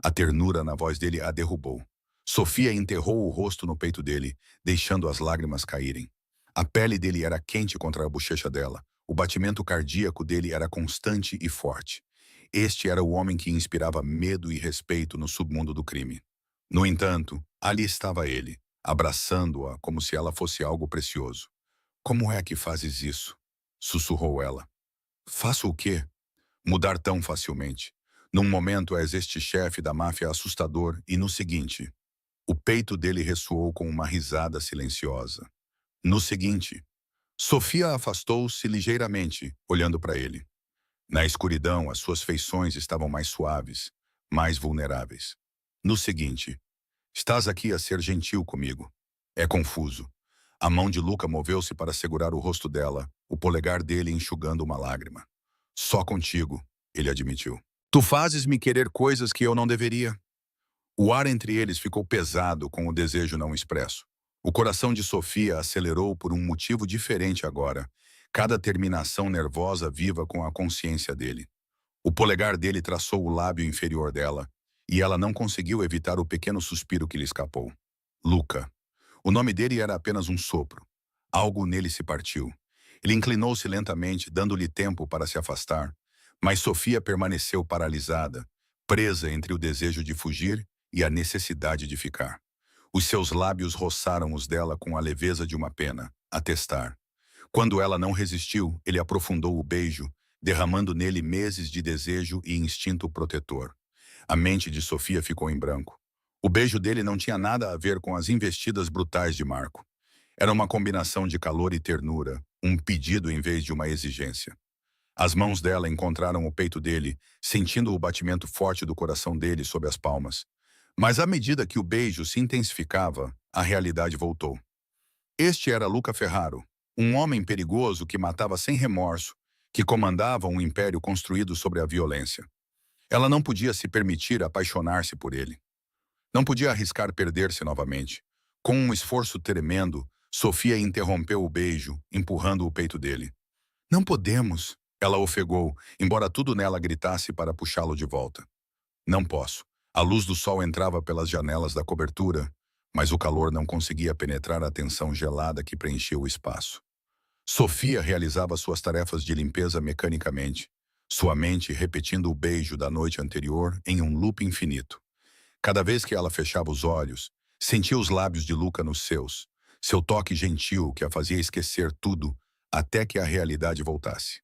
[SPEAKER 1] A ternura na voz dele a derrubou. Sofia enterrou o rosto no peito dele, deixando as lágrimas caírem. A pele dele era quente contra a bochecha dela. O batimento cardíaco dele era constante e forte. Este era o homem que inspirava medo e respeito no submundo do crime. No entanto, ali estava ele, abraçando-a como se ela fosse algo precioso. Como é que fazes isso? Sussurrou ela. Faço o quê? Mudar tão facilmente. Num momento és este chefe da máfia assustador e no seguinte... O peito dele ressoou com uma risada silenciosa. No seguinte... Sofia afastou-se ligeiramente, olhando para ele. Na escuridão, as suas feições estavam mais suaves, mais vulneráveis. No seguinte... Estás aqui a ser gentil comigo. É confuso. A mão de Luca moveu-se para segurar o rosto dela, o polegar dele enxugando uma lágrima. Só contigo, ele admitiu. Tu fazes-me querer coisas que eu não deveria. O ar entre eles ficou pesado com o desejo não expresso. O coração de Sofia acelerou por um motivo diferente agora, cada terminação nervosa viva com a consciência dele. O polegar dele traçou o lábio inferior dela, e ela não conseguiu evitar o pequeno suspiro que lhe escapou. Luca. O nome dele era apenas um sopro. Algo nele se partiu. Ele inclinou-se lentamente, dando-lhe tempo para se afastar, mas Sofia permaneceu paralisada, presa entre o desejo de fugir e a necessidade de ficar. Os seus lábios roçaram os dela com a leveza de uma pena, a testar. Quando ela não resistiu, ele aprofundou o beijo, derramando nele meses de desejo e instinto protetor. A mente de Sofia ficou em branco. O beijo dele não tinha nada a ver com as investidas brutais de Marco. Era uma combinação de calor e ternura, um pedido em vez de uma exigência. As mãos dela encontraram o peito dele, sentindo o batimento forte do coração dele sob as palmas. Mas à medida que o beijo se intensificava, a realidade voltou. Este era Luca Ferraro, Um homem perigoso que matava sem remorso, que comandava um império construído sobre a violência. Ela não podia se permitir apaixonar-se por ele. Não podia arriscar perder-se novamente. Com um esforço tremendo, Sofia interrompeu o beijo, empurrando o peito dele. Não podemos, ela ofegou, embora tudo nela gritasse para puxá-lo de volta. Não posso. A luz do sol entrava pelas janelas da cobertura, mas o calor não conseguia penetrar a tensão gelada que preenchia o espaço. Sofia realizava suas tarefas de limpeza mecanicamente, sua mente repetindo o beijo da noite anterior em um loop infinito. Cada vez que ela fechava os olhos, sentia os lábios de Luca nos seus, seu toque gentil que a fazia esquecer tudo até que a realidade voltasse.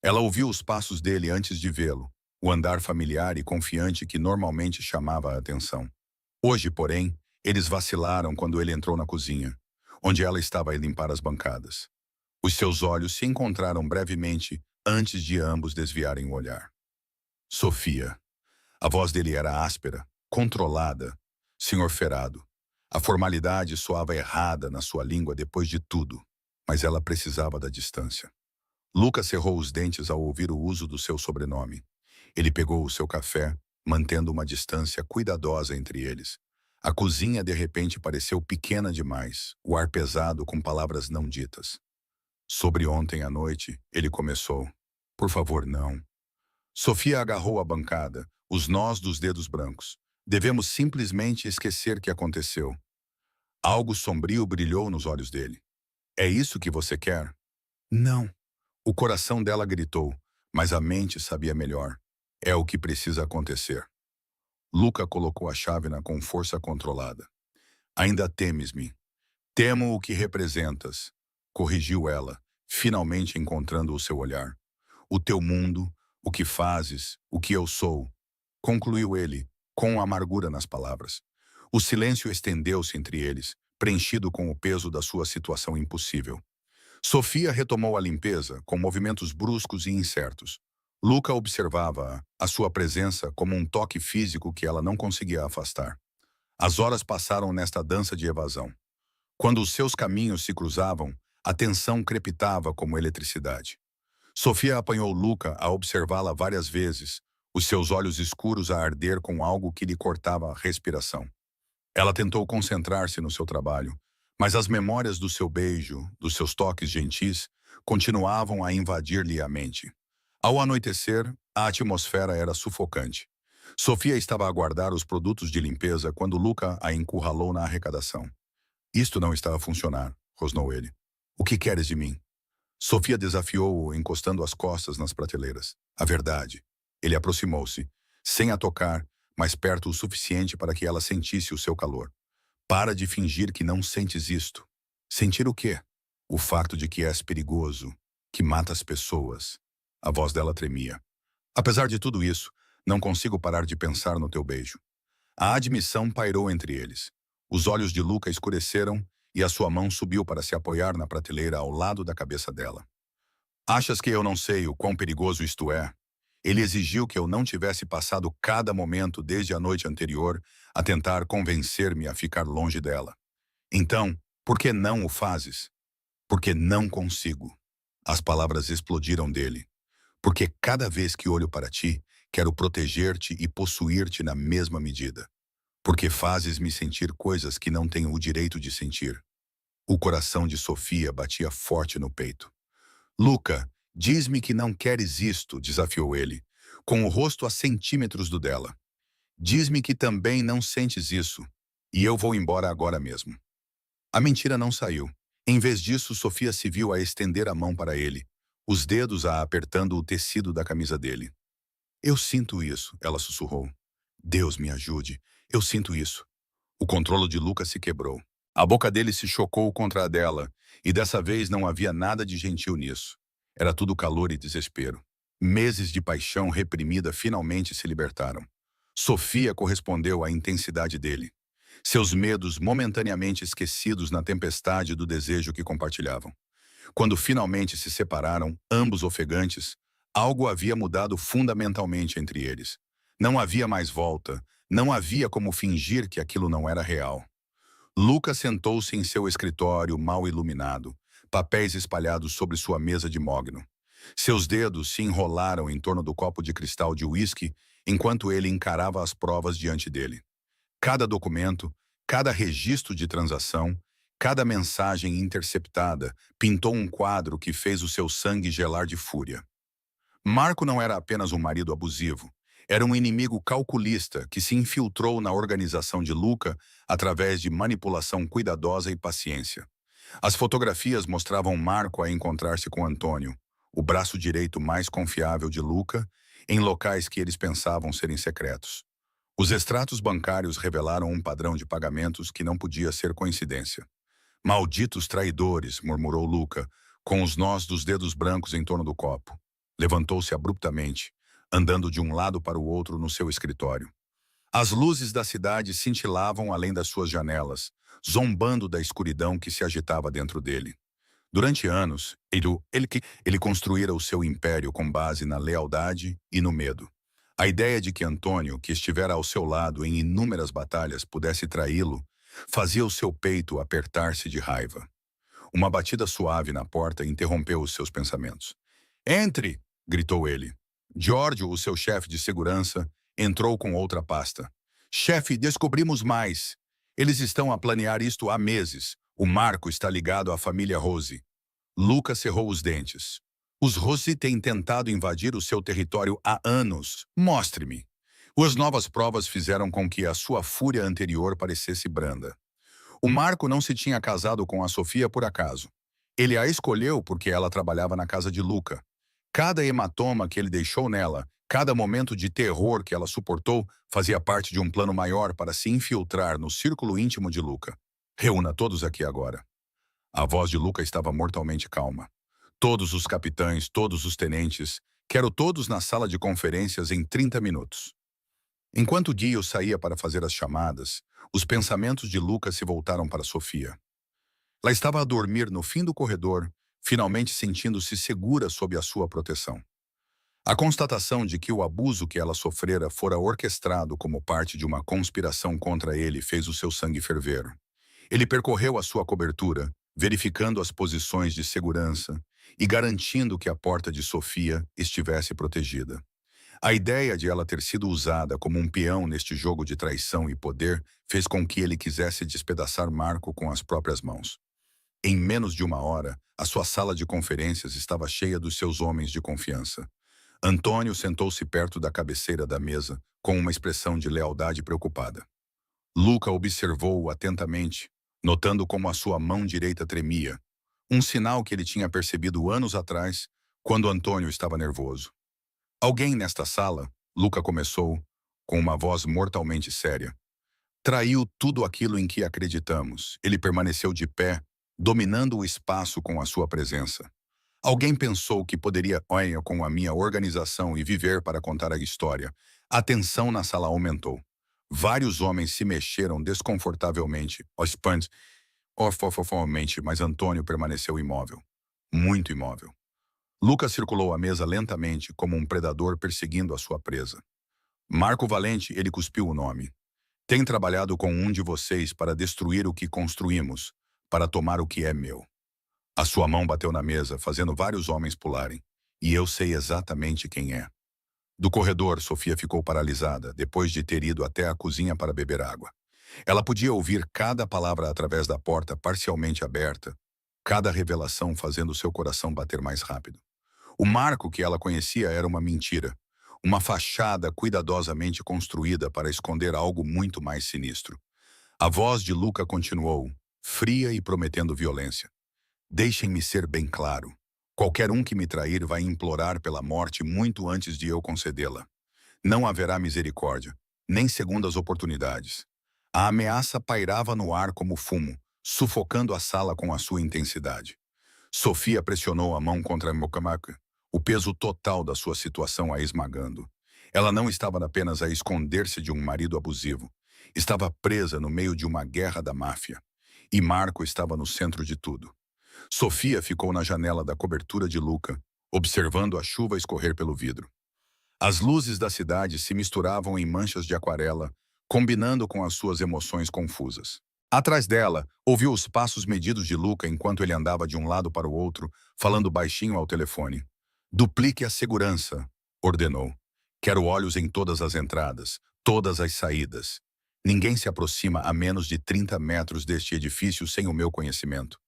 [SPEAKER 1] Ela ouviu os passos dele antes de vê-lo, o andar familiar e confiante que normalmente chamava a atenção. Hoje, porém, eles vacilaram quando ele entrou na cozinha, onde ela estava a limpar as bancadas. Os seus olhos se encontraram brevemente antes de ambos desviarem o olhar. Sofia. A voz dele era áspera, controlada. Senhor Ferrado. A formalidade soava errada na sua língua depois de tudo, mas ela precisava da distância. Lucas cerrou os dentes ao ouvir o uso do seu sobrenome. Ele pegou o seu café, mantendo uma distância cuidadosa entre eles. A cozinha de repente pareceu pequena demais, o ar pesado com palavras não ditas. Sobre ontem à noite, ele começou. Por favor, não. Sofia agarrou a bancada, os nós dos dedos brancos. Devemos simplesmente esquecer que aconteceu. Algo sombrio brilhou nos olhos dele. É isso que você quer? Não. O coração dela gritou, mas a mente sabia melhor. É o que precisa acontecer. Luca colocou a chávena com força controlada. Ainda temes-me. Temo o que representas, corrigiu ela, finalmente encontrando o seu olhar. O teu mundo, o que fazes, o que eu sou, concluiu ele, com amargura nas palavras. O silêncio estendeu-se entre eles, preenchido com o peso da sua situação impossível. Sofia retomou a limpeza, com movimentos bruscos e incertos. Luca observava a sua presença como um toque físico que ela não conseguia afastar. As horas passaram nesta dança de evasão. Quando os seus caminhos se cruzavam, a tensão crepitava como eletricidade. Sofia apanhou Luca a observá-la várias vezes, os seus olhos escuros a arder com algo que lhe cortava a respiração. Ela tentou concentrar-se no seu trabalho, mas as memórias do seu beijo, dos seus toques gentis, continuavam a invadir-lhe a mente. Ao anoitecer, a atmosfera era sufocante. Sofia estava a guardar os produtos de limpeza quando Luca a encurralou na arrecadação. Isto não está a funcionar, rosnou ele. O que queres de mim? Sofia desafiou-o, encostando as costas nas prateleiras. A verdade. Ele aproximou-se, sem a tocar, mas perto o suficiente para que ela sentisse o seu calor. Para de fingir que não sentes isto. Sentir o quê? O facto de que és perigoso, que mata as pessoas. A voz dela tremia. Apesar de tudo isso, não consigo parar de pensar no teu beijo. A admissão pairou entre eles. Os olhos de Luca escureceram e a sua mão subiu para se apoiar na prateleira ao lado da cabeça dela. Achas que eu não sei o quão perigoso isto é? Ele exigiu que eu não tivesse passado cada momento desde a noite anterior a tentar convencer-me a ficar longe dela. Então, por que não o fazes? Porque não consigo. As palavras explodiram dele. Porque cada vez que olho para ti, quero proteger-te e possuir-te na mesma medida. Porque fazes-me sentir coisas que não tenho o direito de sentir. O coração de Sofia batia forte no peito. Luca, diz-me que não queres isto, desafiou ele, com o rosto a centímetros do dela. Diz-me que também não sentes isso, e eu vou embora agora mesmo. A mentira não saiu. Em vez disso, Sofia se viu a estender a mão para ele, os dedos a apertando o tecido da camisa dele. Eu sinto isso, ela sussurrou. Deus me ajude, eu sinto isso. O controle de Luca se quebrou. A boca dele se chocou contra a dela, e dessa vez não havia nada de gentil nisso. Era tudo calor e desespero. Meses de paixão reprimida finalmente se libertaram. Sofia correspondeu à intensidade dele. Seus medos momentaneamente esquecidos na tempestade do desejo que compartilhavam. Quando finalmente se separaram, ambos ofegantes, algo havia mudado fundamentalmente entre eles. Não havia mais volta, não havia como fingir que aquilo não era real. Lucas sentou-se em seu escritório mal iluminado, papéis espalhados sobre sua mesa de mogno. Seus dedos se enrolaram em torno do copo de cristal de uísque enquanto ele encarava as provas diante dele. Cada documento, cada registro de transação, cada mensagem interceptada pintou um quadro que fez o seu sangue gelar de fúria. Marco não era apenas um marido abusivo. Era um inimigo calculista que se infiltrou na organização de Luca através de manipulação cuidadosa e paciência. As fotografias mostravam Marco a encontrar-se com Antônio, o braço direito mais confiável de Luca, em locais que eles pensavam serem secretos. Os extratos bancários revelaram um padrão de pagamentos que não podia ser coincidência. Malditos traidores, murmurou Luca, com os nós dos dedos brancos em torno do copo. Levantou-se abruptamente, andando de um lado para o outro no seu escritório. As luzes da cidade cintilavam além das suas janelas, zombando da escuridão que se agitava dentro dele. Durante anos, ele construíra o seu império com base na lealdade e no medo. A ideia de que Antônio, que estivera ao seu lado em inúmeras batalhas, pudesse traí-lo, fazia o seu peito apertar-se de raiva. Uma batida suave na porta interrompeu os seus pensamentos. «Entre!» gritou ele. Giorgio, o seu chefe de segurança, entrou com outra pasta. «Chefe, descobrimos mais. Eles estão a planear isto há meses. O Marco está ligado à família Rose.» Luca cerrou os dentes. «Os Rose têm tentado invadir o seu território há anos. Mostre-me.» As novas provas fizeram com que a sua fúria anterior parecesse branda. O Marco não se tinha casado com a Sofia por acaso. Ele a escolheu porque ela trabalhava na casa de Luca. Cada hematoma que ele deixou nela, cada momento de terror que ela suportou, fazia parte de um plano maior para se infiltrar no círculo íntimo de Luca. «Reúna todos aqui agora.» A voz de Luca estava mortalmente calma. Todos os capitães, todos os tenentes, quero todos na sala de conferências em 30 minutos. Enquanto Dio saía para fazer as chamadas, os pensamentos de Luca se voltaram para Sofia. Ela estava a dormir no fim do corredor, finalmente sentindo-se segura sob a sua proteção. A constatação de que o abuso que ela sofrera fora orquestrado como parte de uma conspiração contra ele fez o seu sangue ferver. Ele percorreu a sua cobertura, verificando as posições de segurança e garantindo que a porta de Sofia estivesse protegida. A ideia de ela ter sido usada como um peão neste jogo de traição e poder fez com que ele quisesse despedaçar Marco com as próprias mãos. Em menos de uma hora, a sua sala de conferências estava cheia dos seus homens de confiança. Antônio sentou-se perto da cabeceira da mesa, com uma expressão de lealdade preocupada. Luca observou-o atentamente, notando como a sua mão direita tremia, um sinal que ele tinha percebido anos atrás, quando Antônio estava nervoso. «Alguém nesta sala», Luca começou, com uma voz mortalmente séria, «traiu tudo aquilo em que acreditamos.» Ele permaneceu de pé, dominando o espaço com a sua presença. «Alguém pensou que poderia ir com a minha organização e viver para contar a história.» A tensão na sala aumentou. Vários homens se mexeram desconfortavelmente, mas Antônio permaneceu imóvel. Muito imóvel. Lucas circulou a mesa lentamente, como um predador perseguindo a sua presa. «Marco Valente», ele cuspiu o nome. «Tem trabalhado com um de vocês para destruir o que construímos, para tomar o que é meu.» A sua mão bateu na mesa, fazendo vários homens pularem. «E eu sei exatamente quem é.» Do corredor, Sofia ficou paralisada, depois de ter ido até a cozinha para beber água. Ela podia ouvir cada palavra através da porta parcialmente aberta, cada revelação fazendo seu coração bater mais rápido. O Marco que ela conhecia era uma mentira, uma fachada cuidadosamente construída para esconder algo muito mais sinistro. A voz de Luca continuou, fria e prometendo violência. «Deixem-me ser bem claro. Qualquer um que me trair vai implorar pela morte muito antes de eu concedê-la. Não haverá misericórdia, nem segundas oportunidades.» A ameaça pairava no ar como fumo, sufocando a sala com a sua intensidade. Sofia pressionou a mão contra a Mocamaca, o peso total da sua situação a esmagando. Ela não estava apenas a esconder-se de um marido abusivo. Estava presa no meio de uma guerra da máfia. E Marco estava no centro de tudo. Sofia ficou na janela da cobertura de Luca, observando a chuva escorrer pelo vidro. As luzes da cidade se misturavam em manchas de aquarela, combinando com as suas emoções confusas. Atrás dela, ouviu os passos medidos de Luca enquanto ele andava de um lado para o outro, falando baixinho ao telefone. Duplique a segurança, ordenou. Quero olhos em todas as entradas, todas as saídas. Ninguém se aproxima a menos de 30 metros deste edifício sem o meu conhecimento.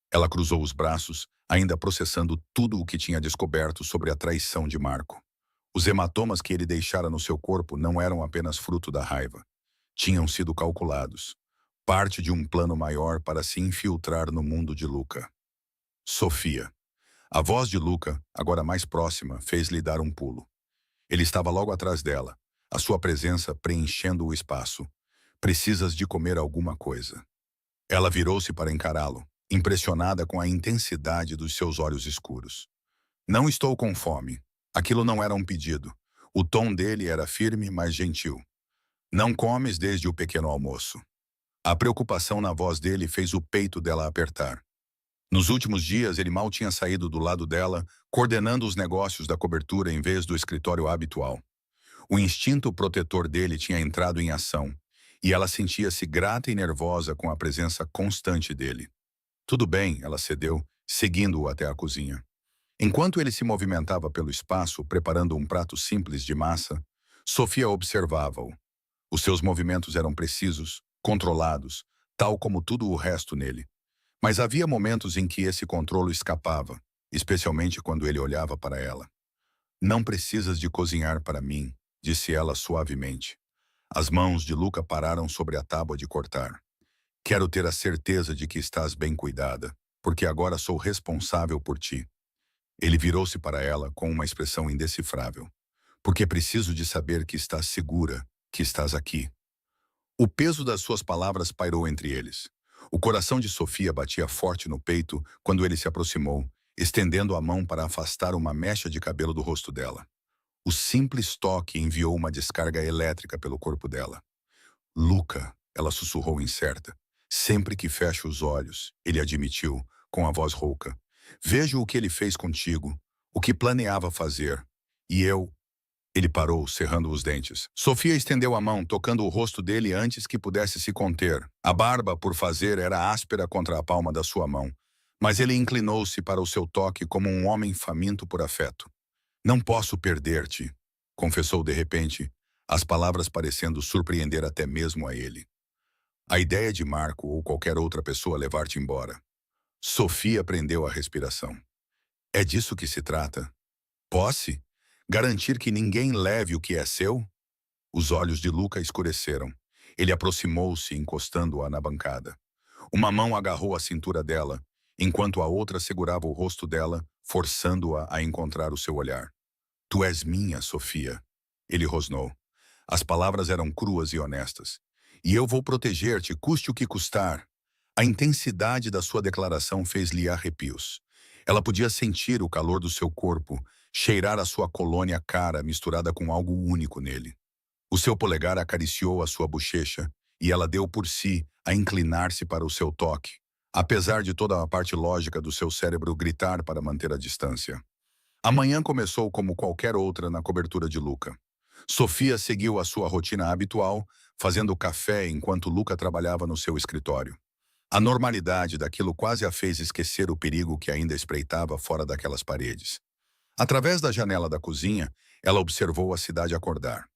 [SPEAKER 1] Ela cruzou os braços, ainda processando tudo o que tinha descoberto sobre a traição de Marco. Os hematomas que ele deixara no seu corpo não eram apenas fruto da raiva. Tinham sido calculados. Parte de um plano maior para se infiltrar no mundo de Luca. Sofia. A voz de Luca, agora mais próxima, fez-lhe dar um pulo. Ele estava logo atrás dela, a sua presença preenchendo o espaço. Precisas de comer alguma coisa. Ela virou-se para encará-lo, impressionada com a intensidade dos seus olhos escuros. Não estou com fome. Aquilo não era um pedido. O tom dele era firme, mas gentil. Não comes desde o pequeno almoço. A preocupação na voz dele fez o peito dela apertar. Nos últimos dias, ele mal tinha saído do lado dela, coordenando os negócios da cobertura em vez do escritório habitual. O instinto protetor dele tinha entrado em ação, e ela sentia-se grata e nervosa com a presença constante dele. Tudo bem, ela cedeu, seguindo-o até a cozinha. Enquanto ele se movimentava pelo espaço, preparando um prato simples de massa, Sofia observava-o. Os seus movimentos eram precisos, controlados, tal como tudo o resto nele. Mas havia momentos em que esse controle escapava, especialmente quando ele olhava para ela. Não precisas de cozinhar para mim, disse ela suavemente. As mãos de Luca pararam sobre a tábua de cortar. Quero ter a certeza de que estás bem cuidada, porque agora sou responsável por ti. Ele virou-se para ela com uma expressão indecifrável. Porque preciso de saber que estás segura, que estás aqui. O peso das suas palavras pairou entre eles. O coração de Sofia batia forte no peito quando ele se aproximou, estendendo a mão para afastar uma mecha de cabelo do rosto dela. O simples toque enviou uma descarga elétrica pelo corpo dela. Luca, ela sussurrou incerta. Sempre que fecho os olhos, ele admitiu, com a voz rouca. Vejo o que ele fez contigo, o que planeava fazer. E eu... Ele parou, cerrando os dentes. Sofia estendeu a mão, tocando o rosto dele antes que pudesse se conter. A barba, por fazer, era áspera contra a palma da sua mão. Mas ele inclinou-se para o seu toque como um homem faminto por afeto. Não posso perder-te, confessou de repente, as palavras parecendo surpreender até mesmo a ele. A ideia de Marco ou qualquer outra pessoa levar-te embora. Sofia prendeu a respiração. É disso que se trata? Posse? Garantir que ninguém leve o que é seu? Os olhos de Luca escureceram. Ele aproximou-se, encostando-a na bancada. Uma mão agarrou a cintura dela, enquanto a outra segurava o rosto dela, forçando-a a encontrar o seu olhar. Tu és minha, Sofia. Ele rosnou. As palavras eram cruas e honestas. E eu vou proteger-te, custe o que custar. A intensidade da sua declaração fez-lhe arrepios. Ela podia sentir o calor do seu corpo, cheirar a sua colônia cara misturada com algo único nele. O seu polegar acariciou a sua bochecha e ela deu por si a inclinar-se para o seu toque, apesar de toda a parte lógica do seu cérebro gritar para manter a distância. A manhã começou como qualquer outra na cobertura de Luca. Sofia seguiu a sua rotina habitual, fazendo café enquanto Luca trabalhava no seu escritório. A normalidade daquilo quase a fez esquecer o perigo que ainda espreitava fora daquelas paredes. Através da janela da cozinha, ela observou a cidade acordar.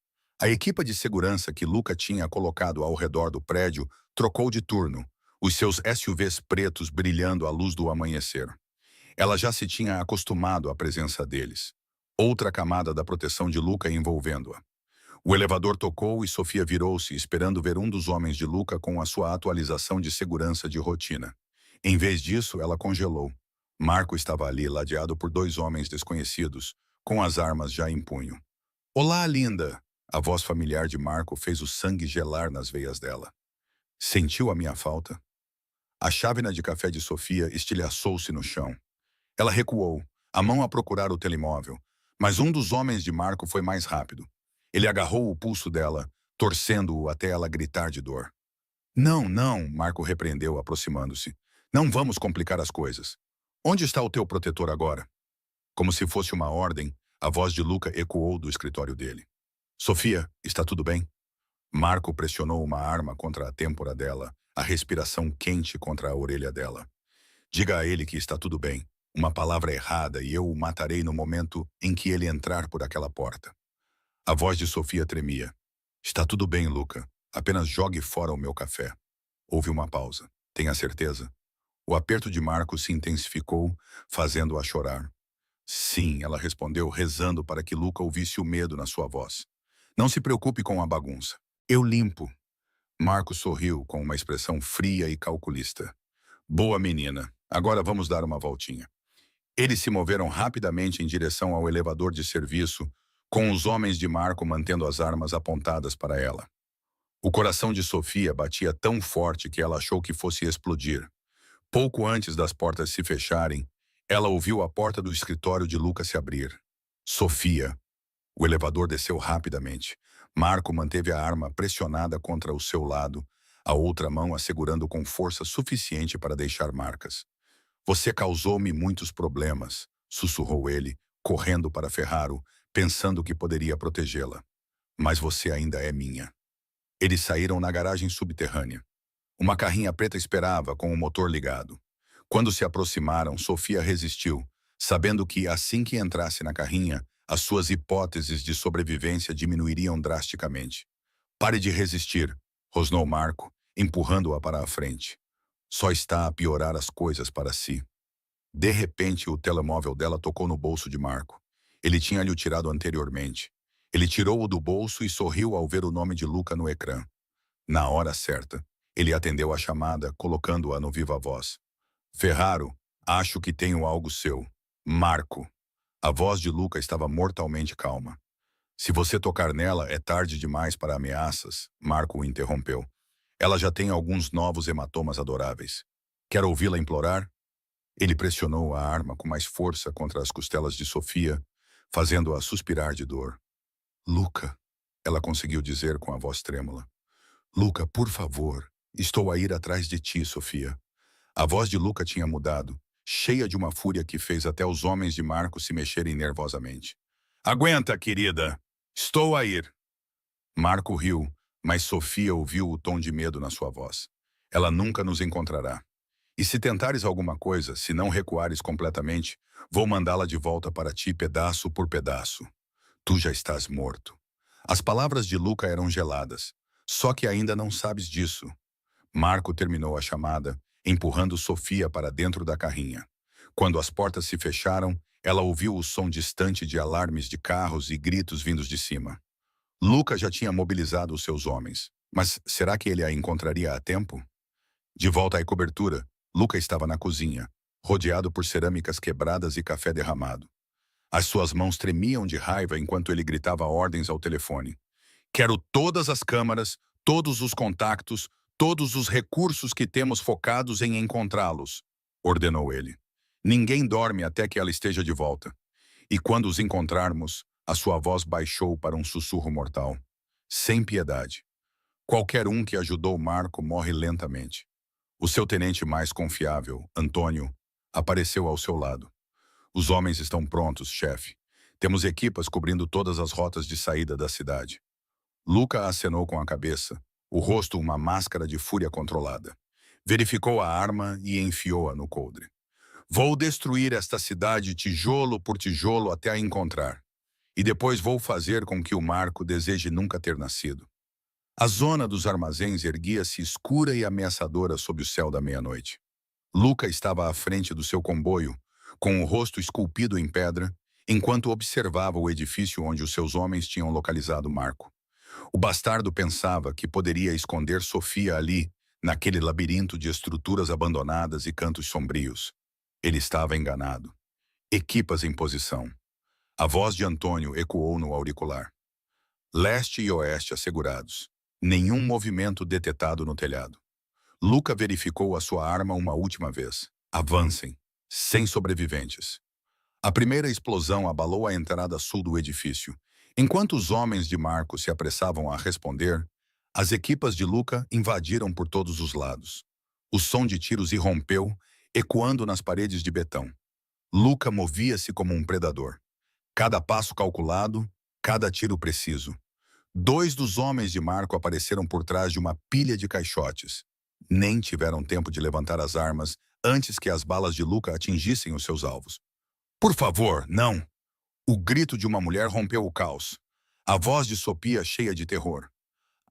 [SPEAKER 1] A equipa de segurança que Luca tinha colocado ao redor do prédio trocou de turno, os seus SUVs pretos brilhando à luz do amanhecer. Ela já se tinha acostumado à presença deles. Outra camada da proteção de Luca envolvendo-a. O elevador tocou e Sofia virou-se, esperando ver um dos homens de Luca com a sua atualização de segurança de rotina. Em vez disso, ela congelou. Marco estava ali, ladeado por dois homens desconhecidos, com as armas já em punho. Olá, linda! A voz familiar de Marco fez o sangue gelar nas veias dela. Sentiu a minha falta? A chávena de café de Sofia estilhaçou-se no chão. Ela recuou, a mão a procurar o telemóvel, mas um dos homens de Marco foi mais rápido. Ele agarrou o pulso dela, torcendo-o até ela gritar de dor. Não, não, Marco repreendeu, aproximando-se. Não vamos complicar as coisas. Onde está o teu protetor agora? Como se fosse uma ordem, a voz de Luca ecoou do escritório dele. Sofia, está tudo bem? Marco pressionou uma arma contra a têmpora dela, a respiração quente contra a orelha dela. Diga a ele que está tudo bem. Uma palavra errada e eu o matarei no momento em que ele entrar por aquela porta. A voz de Sofia tremia. Está tudo bem, Luca. Apenas jogue fora o meu café. Houve uma pausa. Tenha certeza? O aperto de Marco se intensificou, fazendo-a chorar. Sim, ela respondeu, rezando para que Luca ouvisse o medo na sua voz. Não se preocupe com a bagunça. Eu limpo. Marco sorriu com uma expressão fria e calculista. Boa menina. Agora vamos dar uma voltinha. Eles se moveram rapidamente em direção ao elevador de serviço, com os homens de Marco mantendo as armas apontadas para ela. O coração de Sofia batia tão forte que ela achou que fosse explodir. Pouco antes das portas se fecharem, ela ouviu a porta do escritório de Luca se abrir. Sofia. O elevador desceu rapidamente. Marco manteve a arma pressionada contra o seu lado, a outra mão a segurando com força suficiente para deixar marcas. Você causou-me muitos problemas, sussurrou ele, correndo para Ferraro, pensando que poderia protegê-la. Mas você ainda é minha. Eles saíram na garagem subterrânea. Uma carrinha preta esperava, com o motor ligado. Quando se aproximaram, Sofia resistiu, sabendo que, assim que entrasse na carrinha, as suas hipóteses de sobrevivência diminuiriam drasticamente. Pare de resistir, rosnou Marco, empurrando-a para a frente. Só está a piorar as coisas para si. De repente, o telemóvel dela tocou no bolso de Marco. Ele tinha-lhe o tirado anteriormente. Ele tirou-o do bolso e sorriu ao ver o nome de Luca no ecrã. Na hora certa, ele atendeu a chamada, colocando-a no viva voz. Ferraro, acho que tenho algo seu. Marco. A voz de Luca estava mortalmente calma. Se você tocar nela, é tarde demais para ameaças, Marco o interrompeu. Ela já tem alguns novos hematomas adoráveis. Quer ouvi-la implorar? Ele pressionou a arma com mais força contra as costelas de Sofia, fazendo-a suspirar de dor. Luca, ela conseguiu dizer com a voz trêmula. Luca, por favor, estou a ir atrás de ti, Sofia. A voz de Luca tinha mudado, cheia de uma fúria que fez até os homens de Marco se mexerem nervosamente. Aguenta, querida. Estou a ir. Marco riu, mas Sofia ouviu o tom de medo na sua voz. Ela nunca nos encontrará. E se tentares alguma coisa, se não recuares completamente, vou mandá-la de volta para ti pedaço por pedaço. Tu já estás morto. As palavras de Luca eram geladas. Só que ainda não sabes disso. Marco terminou a chamada, empurrando Sofia para dentro da carrinha. Quando as portas se fecharam, ela ouviu o som distante de alarmes de carros e gritos vindos de cima. Luca já tinha mobilizado os seus homens. Mas será que ele a encontraria a tempo? De volta à cobertura, Luca estava na cozinha, rodeado por cerâmicas quebradas e café derramado. As suas mãos tremiam de raiva enquanto ele gritava ordens ao telefone. Quero todas as câmaras, todos os contactos, todos os recursos que temos focados em encontrá-los, ordenou ele. Ninguém dorme até que ela esteja de volta. E quando os encontrarmos, a sua voz baixou para um sussurro mortal. Sem piedade. Qualquer um que ajudou Marco morre lentamente. O seu tenente mais confiável, Antônio, apareceu ao seu lado. Os homens estão prontos, chefe. Temos equipas cobrindo todas as rotas de saída da cidade. Luca acenou com a cabeça, o rosto uma máscara de fúria controlada. Verificou a arma e enfiou-a no coldre. Vou destruir esta cidade tijolo por tijolo até a encontrar. E depois vou fazer com que o Marco deseje nunca ter nascido. A zona dos armazéns erguia-se escura e ameaçadora sob o céu da meia-noite. Luca estava à frente do seu comboio, com o rosto esculpido em pedra, enquanto observava o edifício onde os seus homens tinham localizado Marco. O bastardo pensava que poderia esconder Sofia ali, naquele labirinto de estruturas abandonadas e cantos sombrios. Ele estava enganado. Equipas em posição. A voz de Antônio ecoou no auricular. Leste e oeste assegurados. Nenhum movimento detetado no telhado. Luca verificou a sua arma uma última vez. Avancem. Sem sobreviventes. A primeira explosão abalou a entrada sul do edifício. Enquanto os homens de Marco se apressavam a responder, as equipas de Luca invadiram por todos os lados. O som de tiros irrompeu, ecoando nas paredes de betão. Luca movia-se como um predador. Cada passo calculado, cada tiro preciso. 2 dos homens de Marco apareceram por trás de uma pilha de caixotes. Nem tiveram tempo de levantar as armas antes que as balas de Luca atingissem os seus alvos. Por favor, não! O grito de uma mulher rompeu o caos. A voz de Sophia cheia de terror.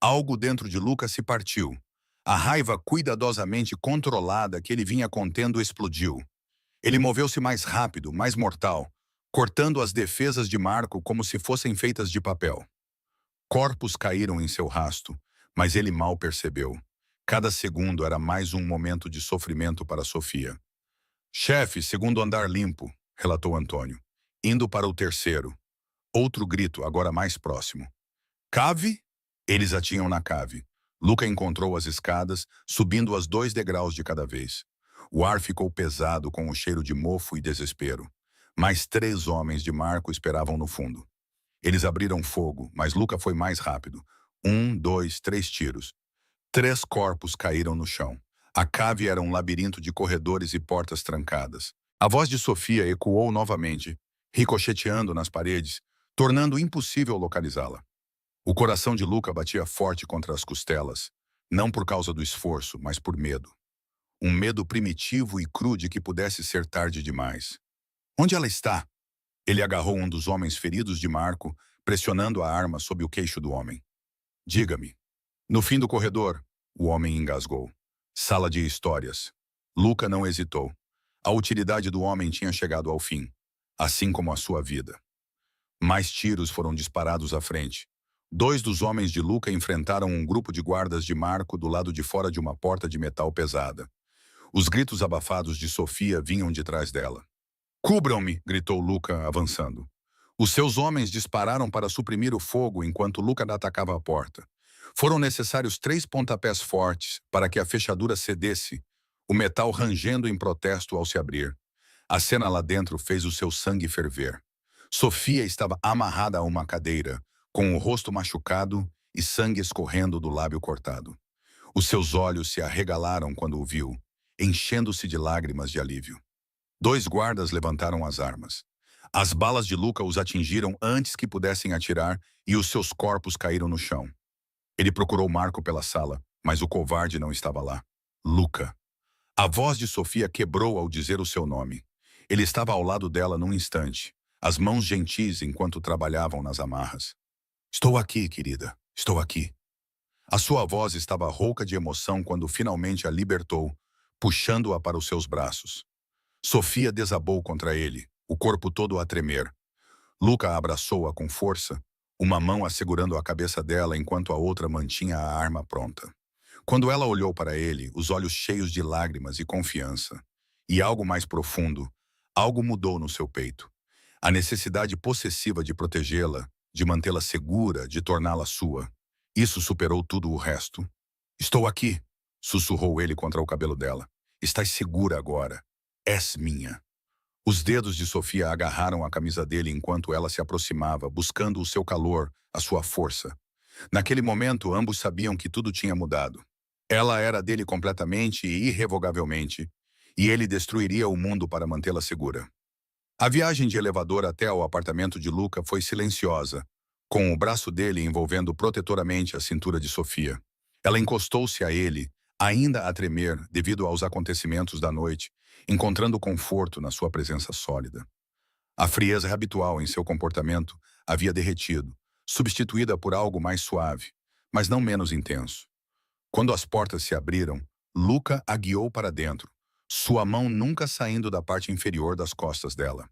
[SPEAKER 1] Algo dentro de Luca se partiu. A raiva cuidadosamente controlada que ele vinha contendo explodiu. Ele moveu-se mais rápido, mais mortal, cortando as defesas de Marco como se fossem feitas de papel. Corpos caíram em seu rasto, mas ele mal percebeu. Cada segundo era mais um momento de sofrimento para Sophia. Chefe, segundo andar limpo, relatou Antônio, indo para o terceiro. Outro grito, agora mais próximo. Cave? Eles a tinham na cave. Luca encontrou as escadas, subindo as 2 degraus de cada vez. O ar ficou pesado com o cheiro de mofo e desespero. Mais 3 homens de Marco esperavam no fundo. Eles abriram fogo, mas Luca foi mais rápido. 1, 2, 3 tiros. 3 corpos caíram no chão. A cave era um labirinto de corredores e portas trancadas. A voz de Sophia ecoou novamente, ricocheteando nas paredes, tornando impossível localizá-la. O coração de Luca batia forte contra as costelas, não por causa do esforço, mas por medo. Um medo primitivo e cru de que pudesse ser tarde demais. Onde ela está? Ele agarrou um dos homens feridos de Marco, pressionando a arma sob o queixo do homem. Diga-me. No fim do corredor, o homem engasgou. Sala de histórias. Luca não hesitou. A utilidade do homem tinha chegado ao fim, assim como a sua vida. Mais tiros foram disparados à frente. 2 dos homens de Luca enfrentaram um grupo de guardas de Marco do lado de fora de uma porta de metal pesada. Os gritos abafados de Sophia vinham de trás dela. Cubram-me! Gritou Luca, avançando. Os seus homens dispararam para suprimir o fogo enquanto Luca atacava a porta. Foram necessários 3 pontapés fortes para que a fechadura cedesse, o metal rangendo em protesto ao se abrir. A cena lá dentro fez o seu sangue ferver. Sophia estava amarrada a uma cadeira, com o rosto machucado e sangue escorrendo do lábio cortado. Os seus olhos se arregalaram quando o viu, enchendo-se de lágrimas de alívio. 2 guardas levantaram as armas. As balas de Luca os atingiram antes que pudessem atirar e os seus corpos caíram no chão. Ele procurou Marco pela sala, mas o covarde não estava lá. Luca. A voz de Sophia quebrou ao dizer o seu nome. Ele estava ao lado dela num instante, as mãos gentis enquanto trabalhavam nas amarras. Estou aqui, querida. Estou aqui. A sua voz estava rouca de emoção quando finalmente a libertou, puxando-a para os seus braços. Sophia desabou contra ele, o corpo todo a tremer. Luca abraçou-a com força, uma mão assegurando a cabeça dela enquanto a outra mantinha a arma pronta. Quando ela olhou para ele, os olhos cheios de lágrimas e confiança, e algo mais profundo, algo mudou no seu peito. A necessidade possessiva de protegê-la, de mantê-la segura, de torná-la sua. Isso superou tudo o resto. Estou aqui, sussurrou ele contra o cabelo dela. Estás segura agora. És minha. Os dedos de Sophia agarraram a camisa dele enquanto ela se aproximava, buscando o seu calor, a sua força. Naquele momento, ambos sabiam que tudo tinha mudado. Ela era dele completamente e irrevogavelmente, e ele destruiria o mundo para mantê-la segura. A viagem de elevador até ao apartamento de Luca foi silenciosa, com o braço dele envolvendo protetoramente a cintura de Sophia. Ela encostou-se a ele, ainda a tremer devido aos acontecimentos da noite, encontrando conforto na sua presença sólida. A frieza habitual em seu comportamento havia derretido, substituída por algo mais suave, mas não menos intenso. Quando as portas se abriram, Luca a guiou para dentro, sua mão nunca saindo da parte inferior das costas dela.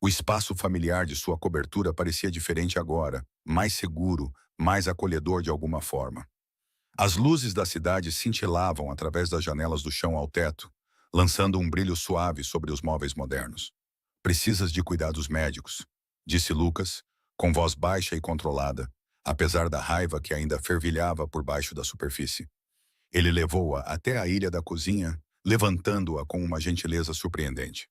[SPEAKER 1] O espaço familiar de sua cobertura parecia diferente agora, mais seguro, mais acolhedor de alguma forma. As luzes da cidade cintilavam através das janelas do chão ao teto, lançando um brilho suave sobre os móveis modernos. Precisas de cuidados médicos, disse Lucas, com voz baixa e controlada, apesar da raiva que ainda fervilhava por baixo da superfície. Ele levou-a até a ilha da cozinha, levantando-a com uma gentileza surpreendente.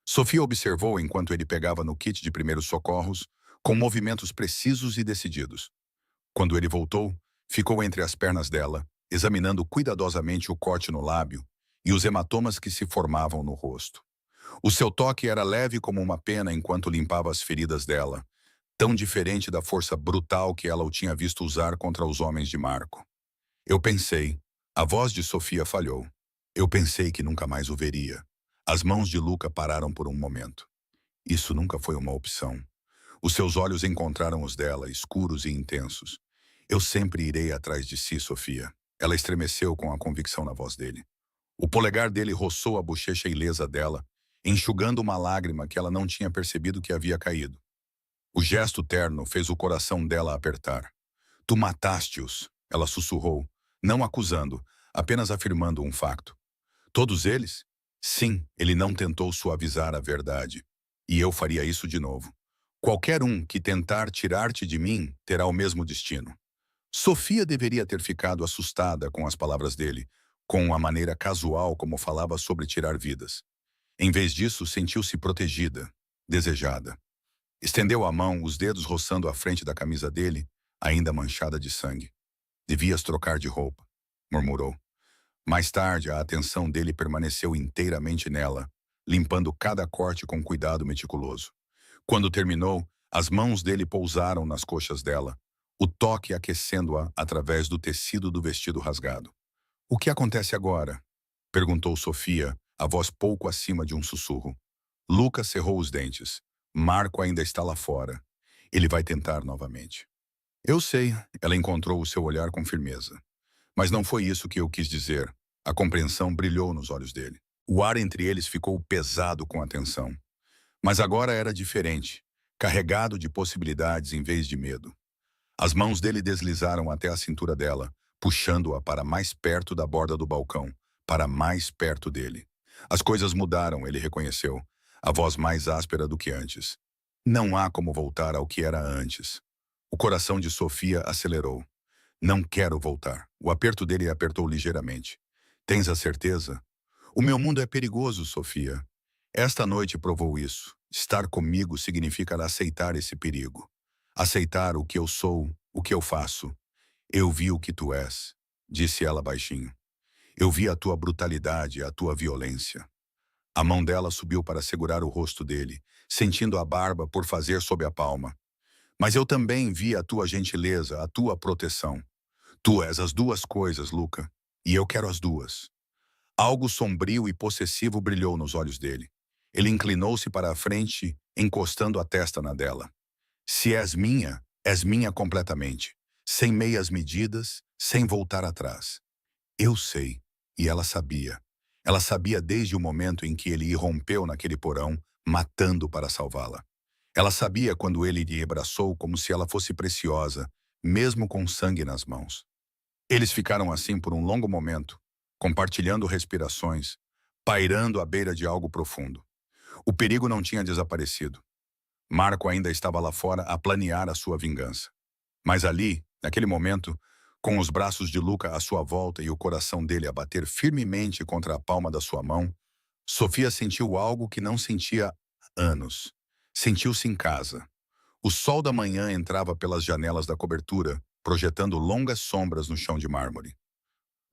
[SPEAKER 1] Sophia observou enquanto ele pegava no kit de primeiros socorros, com movimentos precisos e decididos. Quando ele voltou, ficou entre as pernas dela, examinando cuidadosamente o corte no lábio e os hematomas que se formavam no rosto. O seu toque era leve como uma pena enquanto limpava as feridas dela, tão diferente da força brutal que ela o tinha visto usar contra os homens de Marco. Eu pensei, A voz de Sofia falhou. Eu pensei que nunca mais o veria. As mãos de Luca pararam por um momento. Isso nunca foi uma opção. Os seus olhos encontraram os dela, escuros e intensos. Eu sempre irei atrás de si, Sofia. Ela estremeceu com a convicção na voz dele. O polegar dele roçou a bochecha ilesa dela, enxugando uma lágrima que ela não tinha percebido que havia caído. O gesto terno fez o coração dela apertar. Tu mataste-os, ela sussurrou, não acusando, apenas afirmando um facto. Todos eles? Sim, ele não tentou suavizar a verdade. E eu faria isso de novo. Qualquer um que tentar tirar-te de mim terá o mesmo destino. Sofia deveria ter ficado assustada com as palavras dele, com a maneira casual como falava sobre tirar vidas. Em vez disso, sentiu-se protegida, desejada. Estendeu a mão, os dedos roçando a frente da camisa dele, ainda manchada de sangue. Devias trocar de roupa, murmurou. Mais tarde, a atenção dele permaneceu inteiramente nela, limpando cada corte com cuidado meticuloso. Quando terminou, as mãos dele pousaram nas coxas dela, o toque aquecendo-a através do tecido do vestido rasgado. O que acontece agora? Perguntou Sofia, a voz pouco acima de um sussurro. Lucas cerrou os dentes. Marco ainda está lá fora. Ele vai tentar novamente. Eu sei, ela encontrou o seu olhar com firmeza. Mas não foi isso que eu quis dizer. A compreensão brilhou nos olhos dele. O ar entre eles ficou pesado com a tensão. Mas agora era diferente, carregado de possibilidades em vez de medo. As mãos dele deslizaram até a cintura dela, puxando-a para mais perto da borda do balcão, para mais perto dele. As coisas mudaram, ele reconheceu, a voz mais áspera do que antes. Não há como voltar ao que era antes. O coração de Sofia acelerou. Não quero voltar. O aperto dele apertou ligeiramente. Tens a certeza? O meu mundo é perigoso, Sofia. Esta noite provou isso. Estar comigo significa aceitar esse perigo. Aceitar o que eu sou, o que eu faço. Eu vi o que tu és, disse ela baixinho. Eu vi a tua brutalidade, a tua violência. A mão dela subiu para segurar o rosto dele, sentindo a barba por fazer sob a palma. Mas eu também vi a tua gentileza, a tua proteção. Tu és as duas coisas, Luca, e eu quero as duas. Algo sombrio e possessivo brilhou nos olhos dele. Ele inclinou-se para a frente, encostando a testa na dela. Se és minha completamente, sem meias medidas, sem voltar atrás. Eu sei, e ela sabia. Ela sabia desde o momento em que ele irrompeu naquele porão, matando para salvá-la. Ela sabia quando ele lhe abraçou como se ela fosse preciosa, mesmo com sangue nas mãos. Eles ficaram assim por um longo momento, compartilhando respirações, pairando à beira de algo profundo. O perigo não tinha desaparecido. Marco ainda estava lá fora a planear a sua vingança. Mas ali, naquele momento, com os braços de Luca à sua volta e o coração dele a bater firmemente contra a palma da sua mão, Sofia sentiu algo que não sentia há anos. Sentiu-se em casa. O sol da manhã entrava pelas janelas da cobertura, projetando longas sombras no chão de mármore.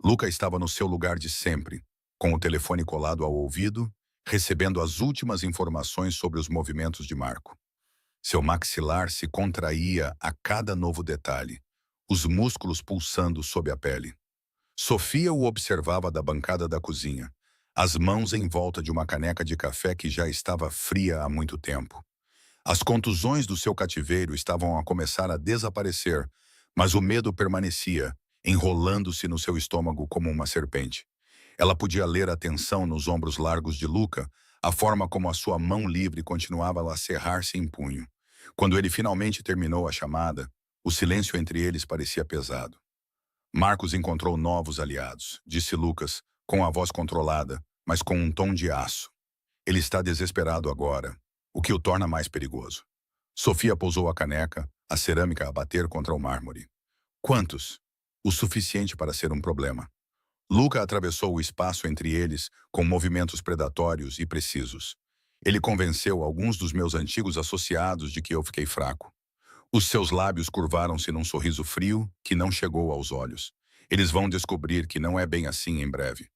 [SPEAKER 1] Luca estava no seu lugar de sempre, com o telefone colado ao ouvido, recebendo as últimas informações sobre os movimentos de Marco. Seu maxilar se contraía a cada novo detalhe, os músculos pulsando sob a pele. Sofia o observava da bancada da cozinha, as mãos em volta de uma caneca de café que já estava fria há muito tempo. As contusões do seu cativeiro estavam a começar a desaparecer, mas o medo permanecia, enrolando-se no seu estômago como uma serpente. Ela podia ler a tensão nos ombros largos de Luca, a forma como a sua mão livre continuava a cerrar-se em punho. Quando ele finalmente terminou a chamada, o silêncio entre eles parecia pesado. Marcos encontrou novos aliados, disse Lucas, com a voz controlada, mas com um tom de aço. Ele está desesperado agora, o que o torna mais perigoso. Sofia pousou a caneca, a cerâmica a bater contra o mármore. Quantos? O suficiente para ser um problema. Luca atravessou o espaço entre eles com movimentos predatórios e precisos. Ele convenceu alguns dos meus antigos associados de que eu fiquei fraco. Os seus lábios curvaram-se num sorriso frio que não chegou aos olhos. Eles vão descobrir que não é bem assim em breve.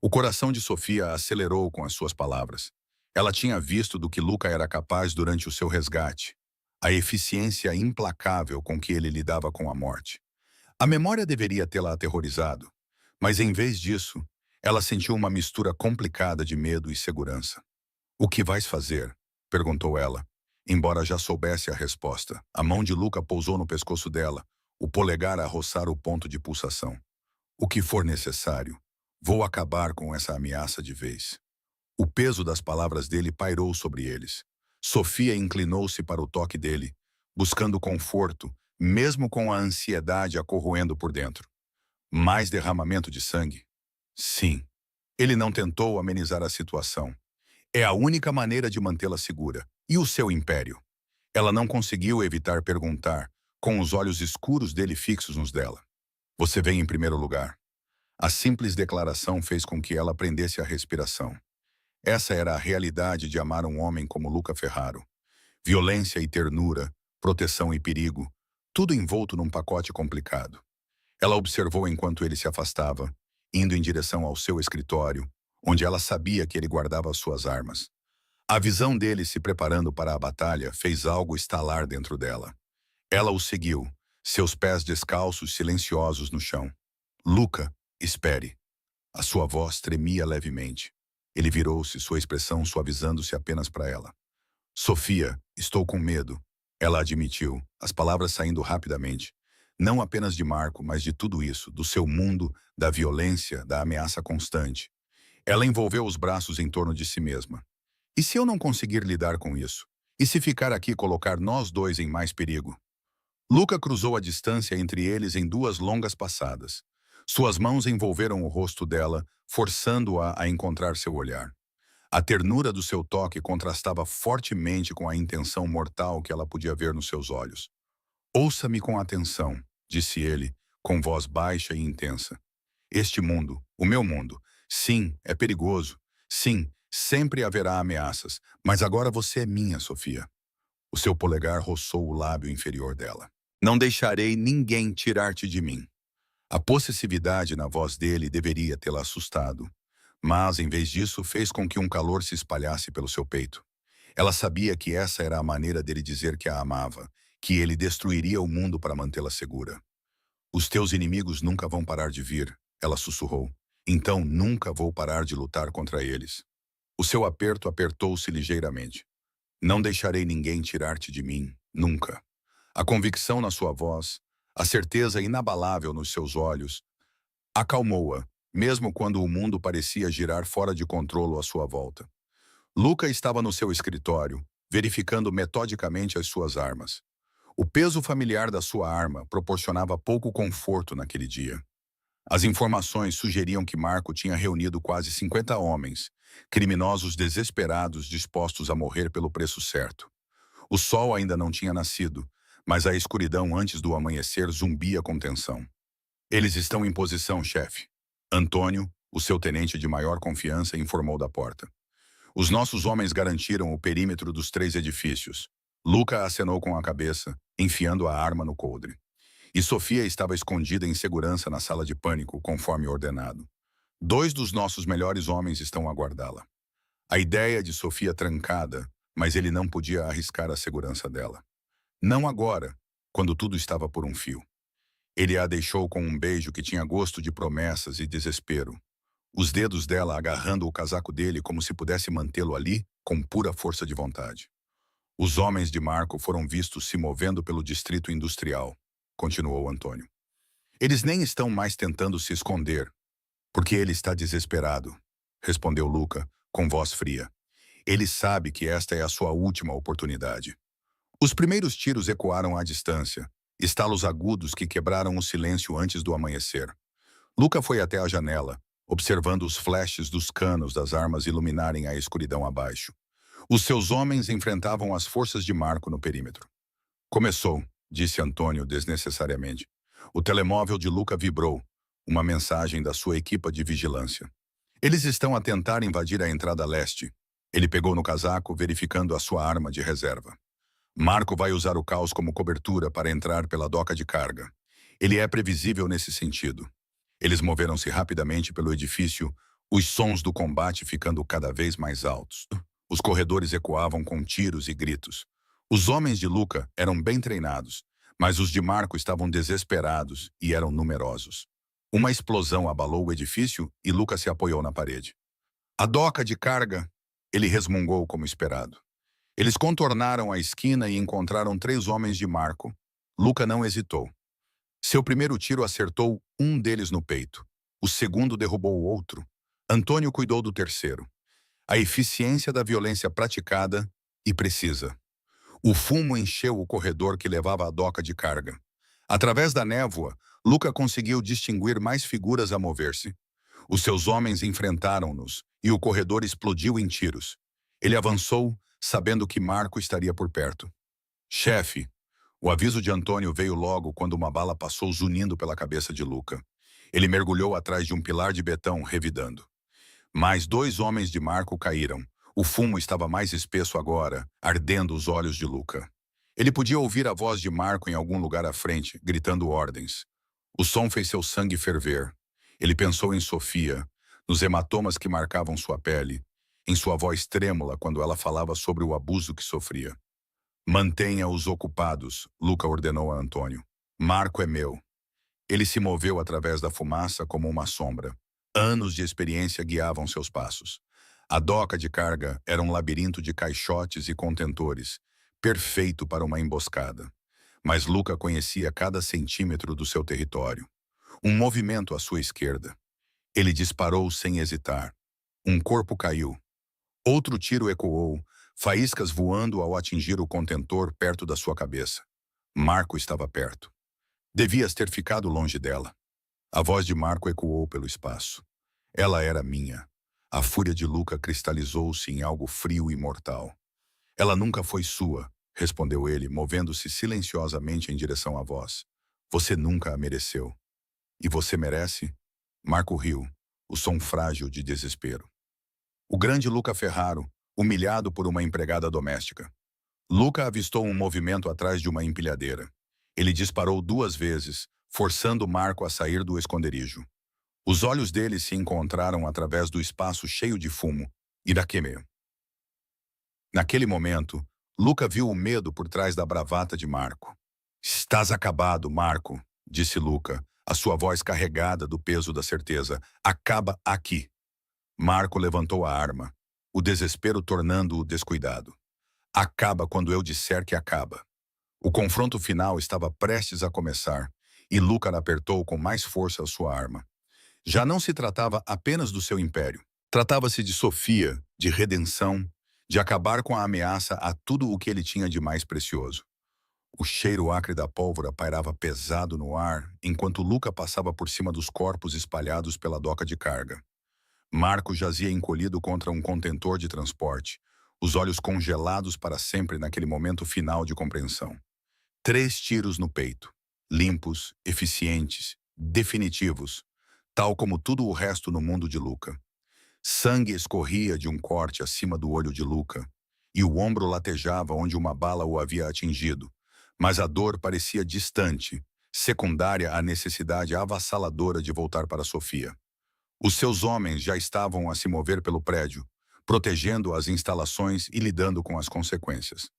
[SPEAKER 1] O coração de Sofia acelerou com as suas palavras. Ela tinha visto do que Luca era capaz durante o seu resgate. A eficiência implacável com que ele lidava com a morte. A memória deveria tê-la aterrorizado. Mas em vez disso, ela sentiu uma mistura complicada de medo e segurança. "O que vais fazer?" perguntou ela, embora já soubesse a resposta. A mão de Luca pousou no pescoço dela, o polegar a roçar o ponto de pulsação. "O que for necessário. Vou acabar com essa ameaça de vez." O peso das palavras dele pairou sobre eles. Sofia inclinou-se para o toque dele, buscando conforto, mesmo com a ansiedade a corroendo por dentro. Mais derramamento de sangue? Sim. Ele não tentou amenizar a situação. É a única maneira de mantê-la segura. E o seu império? Ela não conseguiu evitar perguntar, com os olhos escuros dele fixos nos dela. "Você vem em primeiro lugar." A simples declaração fez com que ela prendesse a respiração. Essa era a realidade de amar um homem como Luca Ferraro. Violência e ternura, proteção e perigo, tudo envolto num pacote complicado. Ela observou enquanto ele se afastava, indo em direção ao seu escritório, onde ela sabia que ele guardava suas armas. A visão dele se preparando para a batalha fez algo estalar dentro dela. Ela o seguiu, seus pés descalços silenciosos no chão. "Luca, espere." A sua voz tremia levemente. Ele virou-se, sua expressão suavizando-se apenas para ela. "Sofia, estou com medo." Ela admitiu, as palavras saindo rapidamente. Não apenas de Marco, mas de tudo isso, do seu mundo, da violência, da ameaça constante. Ela envolveu os braços em torno de si mesma. "E se eu não conseguir lidar com isso? E se ficar aqui e colocar nós dois em mais perigo?" Luca cruzou a distância entre eles em duas longas passadas. Suas mãos envolveram o rosto dela, forçando-a a encontrar seu olhar. A ternura do seu toque contrastava fortemente com a intenção mortal que ela podia ver nos seus olhos. "Ouça-me com atenção", disse ele, com voz baixa e intensa. "Este mundo, o meu mundo, sim, é perigoso. Sim, sempre haverá ameaças, mas agora você é minha, Sofia." O seu polegar roçou o lábio inferior dela. "Não deixarei ninguém tirar-te de mim." A possessividade na voz dele deveria tê-la assustado, mas, em vez disso, fez com que um calor se espalhasse pelo seu peito. Ela sabia que essa era a maneira dele dizer que a amava, que ele destruiria o mundo para mantê-la segura. "Os teus inimigos nunca vão parar de vir", ela sussurrou. "Então nunca vou parar de lutar contra eles." O seu aperto apertou-se ligeiramente. "Não deixarei ninguém tirar-te de mim, nunca." A convicção na sua voz, a certeza inabalável nos seus olhos, acalmou-a, mesmo quando o mundo parecia girar fora de controle à sua volta. Luca estava no seu escritório, verificando metodicamente as suas armas. O peso familiar da sua arma proporcionava pouco conforto naquele dia. As informações sugeriam que Marco tinha reunido quase 50 homens, criminosos desesperados dispostos a morrer pelo preço certo. O sol ainda não tinha nascido, mas a escuridão antes do amanhecer zumbia com tensão. "Eles estão em posição, chefe." Antônio, o seu tenente de maior confiança, informou da porta. "Os nossos homens garantiram o perímetro dos 3 edifícios." Luca acenou com a cabeça, enfiando a arma no coldre. E Sofia estava escondida em segurança na sala de pânico, conforme ordenado. "2 dos nossos melhores homens estão a guardá-la." A ideia de Sofia trancada, mas ele não podia arriscar a segurança dela. Não agora, quando tudo estava por um fio. Ele a deixou com um beijo que tinha gosto de promessas e desespero. Os dedos dela agarrando o casaco dele como se pudesse mantê-lo ali com pura força de vontade. "Os homens de Marco foram vistos se movendo pelo distrito industrial", continuou Antônio. "Eles nem estão mais tentando se esconder, porque ele está desesperado", respondeu Luca, com voz fria. "Ele sabe que esta é a sua última oportunidade." Os primeiros tiros ecoaram à distância, estalos agudos que quebraram o silêncio antes do amanhecer. Luca foi até a janela, observando os flashes dos canos das armas iluminarem a escuridão abaixo. Os seus homens enfrentavam as forças de Marco no perímetro. "Começou", disse Antônio desnecessariamente. O telemóvel de Luca vibrou, uma mensagem da sua equipa de vigilância. "Eles estão a tentar invadir a entrada leste." Ele pegou no casaco, verificando a sua arma de reserva. "Marco vai usar o caos como cobertura para entrar pela doca de carga. Ele é previsível nesse sentido." Eles moveram-se rapidamente pelo edifício, os sons do combate ficando cada vez mais altos. Os corredores ecoavam com tiros e gritos. Os homens de Luca eram bem treinados, mas os de Marco estavam desesperados e eram numerosos. Uma explosão abalou o edifício e Luca se apoiou na parede. A doca de carga, ele resmungou como esperado. Eles contornaram a esquina e encontraram 3 homens de Marco. Luca não hesitou. Seu primeiro tiro acertou um deles no peito. O segundo derrubou o outro. Antônio cuidou do terceiro. A eficiência da violência praticada e precisa. O fumo encheu o corredor que levava à doca de carga. Através da névoa, Luca conseguiu distinguir mais figuras a mover-se. Os seus homens enfrentaram-nos e o corredor explodiu em tiros. Ele avançou, sabendo que Marco estaria por perto. Chefe, o aviso de Antônio veio logo quando uma bala passou zunindo pela cabeça de Luca. Ele mergulhou atrás de um pilar de betão, revidando. Mais 2 homens de Marco caíram. O fumo estava mais espesso agora, ardendo os olhos de Luca. Ele podia ouvir a voz de Marco em algum lugar à frente, gritando ordens. O som fez seu sangue ferver. Ele pensou em Sofia, nos hematomas que marcavam sua pele, em sua voz trêmula quando ela falava sobre o abuso que sofria. Mantenha-os ocupados, Luca ordenou a Antônio. Marco é meu. Ele se moveu através da fumaça como uma sombra. Anos de experiência guiavam seus passos. A doca de carga era um labirinto de caixotes e contentores, perfeito para uma emboscada. Mas Luca conhecia cada centímetro do seu território. Um movimento à sua esquerda. Ele disparou sem hesitar. Um corpo caiu. Outro tiro ecoou, faíscas voando ao atingir o contentor perto da sua cabeça. Marco estava perto. Devias ter ficado longe dela. A voz de Marco ecoou pelo espaço. Ela era minha. A fúria de Luca cristalizou-se em algo frio e mortal. Ela nunca foi sua, respondeu ele, movendo-se silenciosamente em direção à voz. Você nunca a mereceu. E você merece? Marco riu, o som frágil de desespero. O grande Luca Ferraro, humilhado por uma empregada doméstica. Luca avistou um movimento atrás de uma empilhadeira. Ele disparou 2 vezes, forçando Marco a sair do esconderijo. Os olhos dele se encontraram através do espaço cheio de fumo. Iraqueme. Naquele momento, Luca viu o medo por trás da bravata de Marco. Estás acabado, Marco, disse Luca, a sua voz carregada do peso da certeza. Acaba aqui. Marco levantou a arma, o desespero tornando-o descuidado. Acaba quando eu disser que acaba. O confronto final estava prestes a começar, e Luca apertou com mais força a sua arma. Já não se tratava apenas do seu império. Tratava-se de Sofia, de redenção, de acabar com a ameaça a tudo o que ele tinha de mais precioso. O cheiro acre da pólvora pairava pesado no ar, enquanto Luca passava por cima dos corpos espalhados pela doca de carga. Marco jazia encolhido contra um contentor de transporte, os olhos congelados para sempre naquele momento final de compreensão. 3 tiros no peito, limpos, eficientes, definitivos, tal como tudo o resto no mundo de Luca. Sangue escorria de um corte acima do olho de Luca, e o ombro latejava onde uma bala o havia atingido, mas a dor parecia distante, secundária à necessidade avassaladora de voltar para Sofia. Os seus homens já estavam a se mover pelo prédio, protegendo as instalações e lidando com as consequências.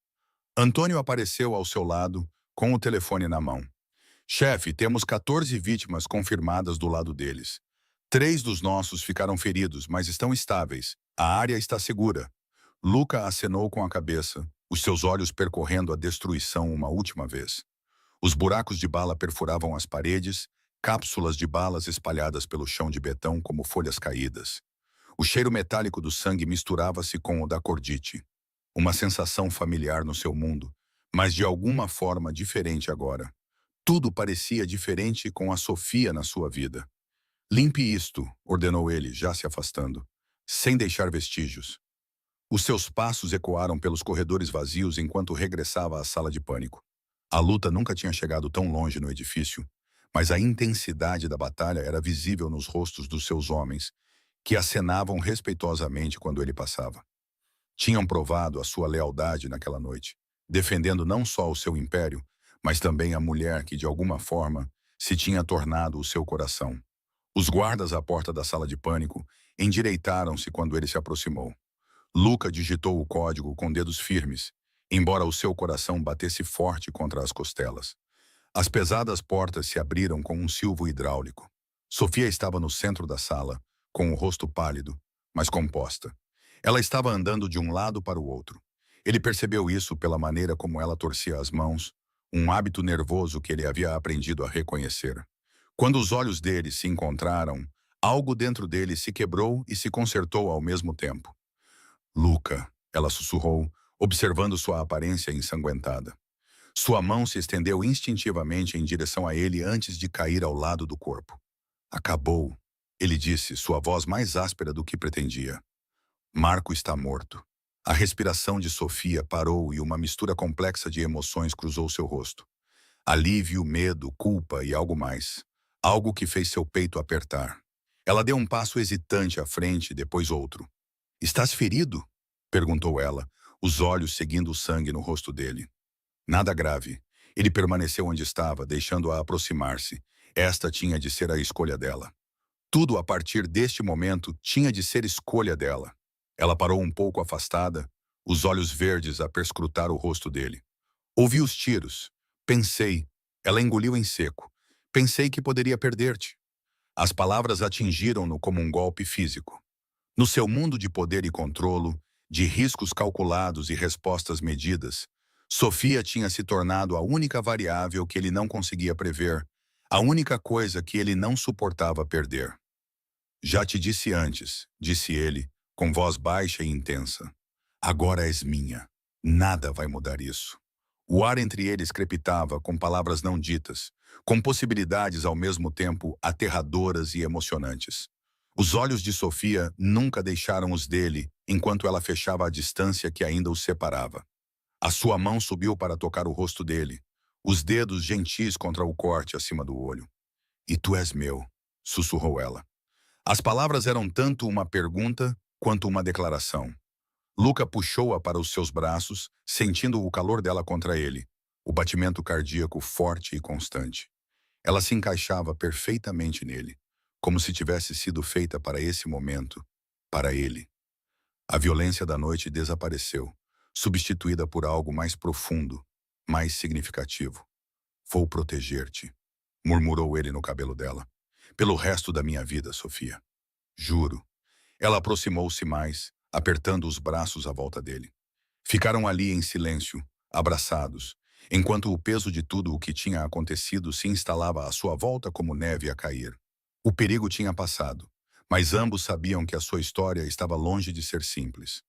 [SPEAKER 1] Antônio apareceu ao seu lado, com o telefone na mão. Chefe, temos 14 vítimas confirmadas do lado deles. 3 dos nossos ficaram feridos, mas estão estáveis. A área está segura. Luca acenou com a cabeça, os seus olhos percorrendo a destruição uma última vez. Os buracos de bala perfuravam as paredes, cápsulas de balas espalhadas pelo chão de betão como folhas caídas. O cheiro metálico do sangue misturava-se com o da cordite. Uma sensação familiar no seu mundo, mas de alguma forma diferente agora. Tudo parecia diferente com a Sofia na sua vida. Limpe isto, ordenou ele, já se afastando, sem deixar vestígios. Os seus passos ecoaram pelos corredores vazios enquanto regressava à sala de pânico. A luta nunca tinha chegado tão longe no edifício, mas a intensidade da batalha era visível nos rostos dos seus homens, que acenavam respeitosamente quando ele passava. Tinham provado a sua lealdade naquela noite, defendendo não só o seu império, mas também a mulher que, de alguma forma, se tinha tornado o seu coração. Os guardas à porta da sala de pânico endireitaram-se quando ele se aproximou. Luca digitou o código com dedos firmes, embora o seu coração batesse forte contra as costelas. As pesadas portas se abriram com um silvo hidráulico. Sofia estava no centro da sala, com o rosto pálido, mas composta. Ela estava andando de um lado para o outro. Ele percebeu isso pela maneira como ela torcia as mãos, um hábito nervoso que ele havia aprendido a reconhecer. Quando os olhos dele se encontraram, algo dentro dele se quebrou e se consertou ao mesmo tempo. Luca, ela sussurrou, observando sua aparência ensanguentada. Sua mão se estendeu instintivamente em direção a ele antes de cair ao lado do corpo. Acabou, ele disse, sua voz mais áspera do que pretendia. Marco está morto. A respiração de Sofia parou e uma mistura complexa de emoções cruzou seu rosto. Alívio, medo, culpa e algo mais. Algo que fez seu peito apertar. Ela deu um passo hesitante à frente, depois outro. Estás ferido? Perguntou ela, os olhos seguindo o sangue no rosto dele. Nada grave. Ele permaneceu onde estava, deixando-a aproximar-se. Esta tinha de ser a escolha dela. Tudo a partir deste momento tinha de ser escolha dela. Ela parou um pouco afastada, os olhos verdes a perscrutar o rosto dele. Ouvi os tiros. Pensei. Ela engoliu em seco. Pensei que poderia perder-te. As palavras atingiram-no como um golpe físico. No seu mundo de poder e controlo, de riscos calculados e respostas medidas, Sofia tinha se tornado a única variável que ele não conseguia prever, a única coisa que ele não suportava perder. Já te disse antes, disse ele, com voz baixa e intensa. Agora és minha. Nada vai mudar isso. O ar entre eles crepitava com palavras não ditas, com possibilidades ao mesmo tempo aterradoras e emocionantes. Os olhos de Sofia nunca deixaram os dele enquanto ela fechava a distância que ainda os separava. A sua mão subiu para tocar o rosto dele, os dedos gentis contra o corte acima do olho. E tu és meu, sussurrou ela. As palavras eram tanto uma pergunta quanto uma declaração. Luca puxou-a para os seus braços, sentindo o calor dela contra ele, o batimento cardíaco forte e constante. Ela se encaixava perfeitamente nele, como se tivesse sido feita para esse momento, para ele. A violência da noite desapareceu, substituída por algo mais profundo, mais significativo. Vou proteger-te, murmurou ele no cabelo dela. Pelo resto da minha vida, Sofia. Juro. Ela aproximou-se mais, apertando os braços à volta dele. Ficaram ali em silêncio, abraçados, enquanto o peso de tudo o que tinha acontecido se instalava à sua volta como neve a cair. O perigo tinha passado, mas ambos sabiam que a sua história estava longe de ser simples.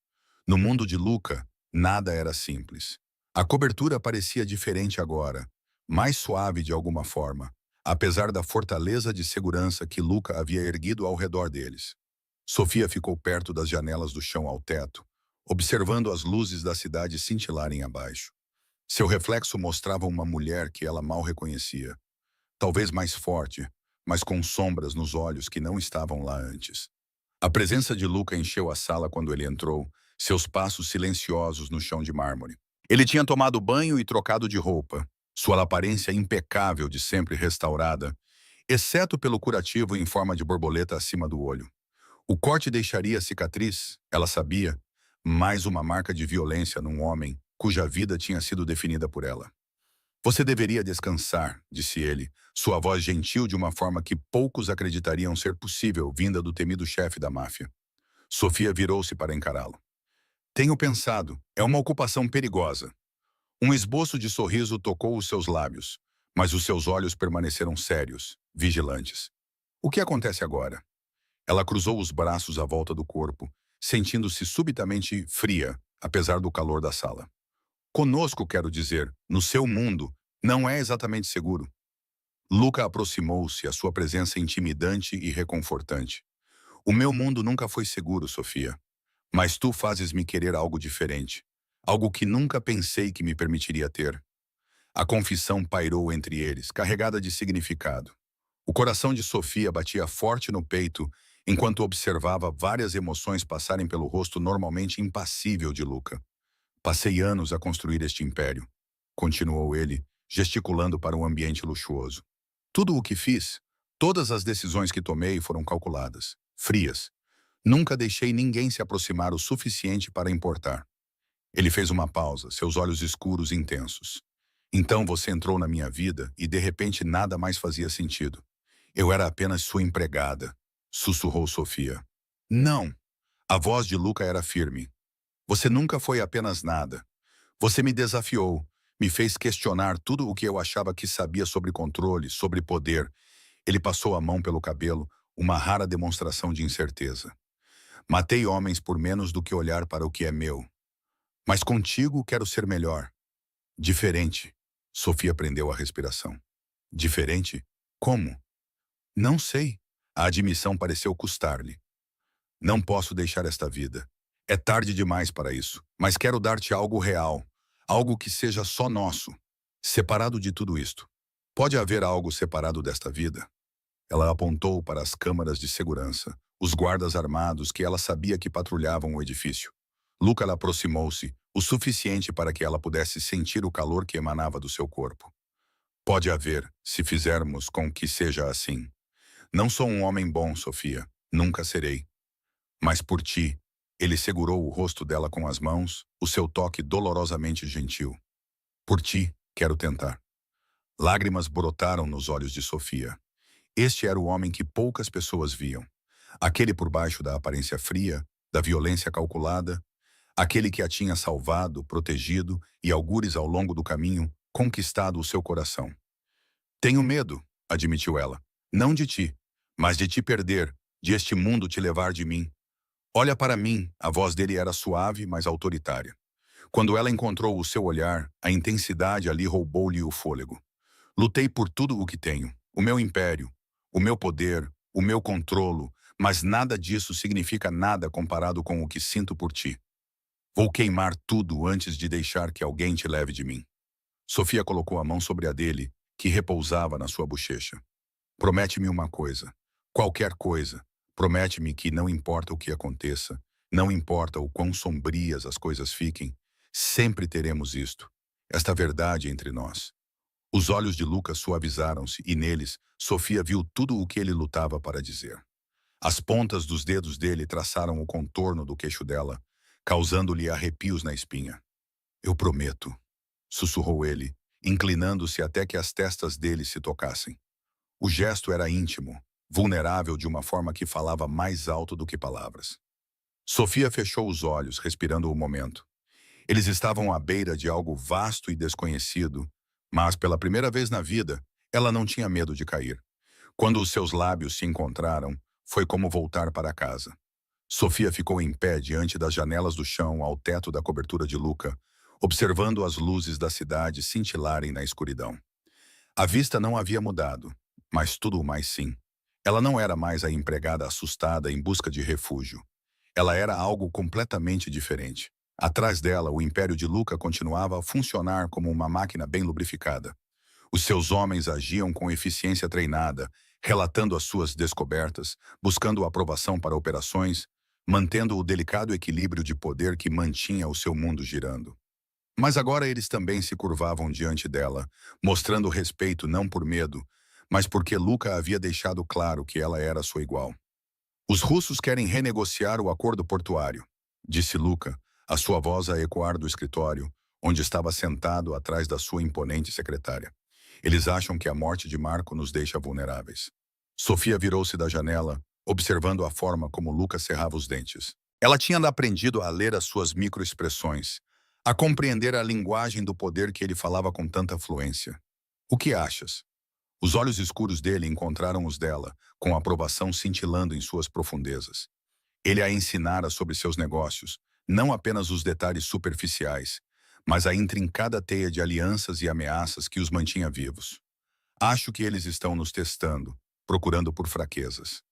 [SPEAKER 1] No mundo de Luca, nada era simples. A cobertura parecia diferente agora, mais suave de alguma forma, apesar da fortaleza de segurança que Luca havia erguido ao redor deles. Sofia ficou perto das janelas do chão ao teto, observando as luzes da cidade cintilarem abaixo. Seu reflexo mostrava uma mulher que ela mal reconhecia. Talvez mais forte, mas com sombras nos olhos que não estavam lá antes. A presença de Luca encheu a sala quando ele entrou, seus passos silenciosos no chão de mármore. Ele tinha tomado banho e trocado de roupa, sua aparência impecável de sempre restaurada, exceto pelo curativo em forma de borboleta acima do olho. O corte deixaria cicatriz, ela sabia, mais uma marca de violência num homem cuja vida tinha sido definida por ela. Você deveria descansar, disse ele, sua voz gentil de uma forma que poucos acreditariam ser possível vinda do temido chefe da máfia. Sofia virou-se para encará-lo. Tenho pensado, é uma ocupação perigosa. Um esboço de sorriso tocou os seus lábios, mas os seus olhos permaneceram sérios, vigilantes. O que acontece agora? Ela cruzou os braços à volta do corpo, sentindo-se subitamente fria, apesar do calor da sala. Conosco, quero dizer, no seu mundo, não é exatamente seguro. Luca aproximou-se, a sua presença intimidante e reconfortante. O meu mundo nunca foi seguro, Sofia. Mas tu fazes-me querer algo diferente. Algo que nunca pensei que me permitiria ter. A confissão pairou entre eles, carregada de significado. O coração de Sofia batia forte no peito, enquanto observava várias emoções passarem pelo rosto normalmente impassível de Luca. Passei anos a construir este império, continuou ele, gesticulando para um ambiente luxuoso. Tudo o que fiz, todas as decisões que tomei foram calculadas, frias. Nunca deixei ninguém se aproximar o suficiente para importar. Ele fez uma pausa, seus olhos escuros e intensos. Então você entrou na minha vida e de repente nada mais fazia sentido. Eu era apenas sua empregada, sussurrou Sofia. Não! A voz de Luca era firme. Você nunca foi apenas nada. Você me desafiou, me fez questionar tudo o que eu achava que sabia sobre controle, sobre poder. Ele passou a mão pelo cabelo, uma rara demonstração de incerteza. Matei homens por menos do que olhar para o que é meu. Mas contigo quero ser melhor. Diferente. Sofia prendeu a respiração. Diferente? Como? Não sei. A admissão pareceu custar-lhe. Não posso deixar esta vida. É tarde demais para isso, mas quero dar-te algo real, algo que seja só nosso, separado de tudo isto. Pode haver algo separado desta vida? Ela apontou para as câmaras de segurança, os guardas armados que ela sabia que patrulhavam o edifício. Luca aproximou-se, o suficiente para que ela pudesse sentir o calor que emanava do seu corpo. Pode haver, se fizermos com que seja assim. Não sou um homem bom, Sofia. Nunca serei. Mas por ti, ele segurou o rosto dela com as mãos, o seu toque dolorosamente gentil. Por ti, quero tentar. Lágrimas brotaram nos olhos de Sofia. Este era o homem que poucas pessoas viam. Aquele por baixo da aparência fria, da violência calculada, aquele que a tinha salvado, protegido e, algures ao longo do caminho, conquistado o seu coração. Tenho medo, admitiu ela. Não de ti, mas de te perder, de este mundo te levar de mim. Olha para mim, a voz dele era suave, mas autoritária. Quando ela encontrou o seu olhar, a intensidade ali roubou-lhe o fôlego. Lutei por tudo o que tenho, o meu império, o meu poder, o meu controlo, mas nada disso significa nada comparado com o que sinto por ti. Vou queimar tudo antes de deixar que alguém te leve de mim. Sofia colocou a mão sobre a dele, que repousava na sua bochecha. Promete-me uma coisa, qualquer coisa. Promete-me que não importa o que aconteça, não importa o quão sombrias as coisas fiquem, sempre teremos isto, esta verdade entre nós. Os olhos de Lucas suavizaram-se e neles, Sofia viu tudo o que ele lutava para dizer. As pontas dos dedos dele traçaram o contorno do queixo dela, causando-lhe arrepios na espinha. Eu prometo, sussurrou ele, inclinando-se até que as testas dele se tocassem. O gesto era íntimo, vulnerável de uma forma que falava mais alto do que palavras. Sofia fechou os olhos, respirando o momento. Eles estavam à beira de algo vasto e desconhecido, mas pela primeira vez na vida, ela não tinha medo de cair. Quando os seus lábios se encontraram, foi como voltar para casa. Sofia ficou em pé diante das janelas do chão ao teto da cobertura de Luca, observando as luzes da cidade cintilarem na escuridão. A vista não havia mudado, mas tudo o mais sim. Ela não era mais a empregada assustada em busca de refúgio. Ela era algo completamente diferente. Atrás dela, o império de Luca continuava a funcionar como uma máquina bem lubrificada. Os seus homens agiam com eficiência treinada, relatando as suas descobertas, buscando aprovação para operações, mantendo o delicado equilíbrio de poder que mantinha o seu mundo girando. Mas agora eles também se curvavam diante dela, mostrando respeito não por medo, mas porque Luca havia deixado claro que ela era sua igual. Os russos querem renegociar o acordo portuário, disse Luca, a sua voz a ecoar do escritório, onde estava sentado atrás da sua imponente secretária. Eles acham que a morte de Marco nos deixa vulneráveis. Sofia virou-se da janela, observando a forma como Luca cerrava os dentes. Ela tinha aprendido a ler as suas microexpressões, a compreender a linguagem do poder que ele falava com tanta fluência. O que achas? Os olhos escuros dele encontraram os dela, com aprovação cintilando em suas profundezas. Ele a ensinara sobre seus negócios, não apenas os detalhes superficiais, mas a intrincada teia de alianças e ameaças que os mantinha vivos. Acho que eles estão nos testando, procurando por fraquezas.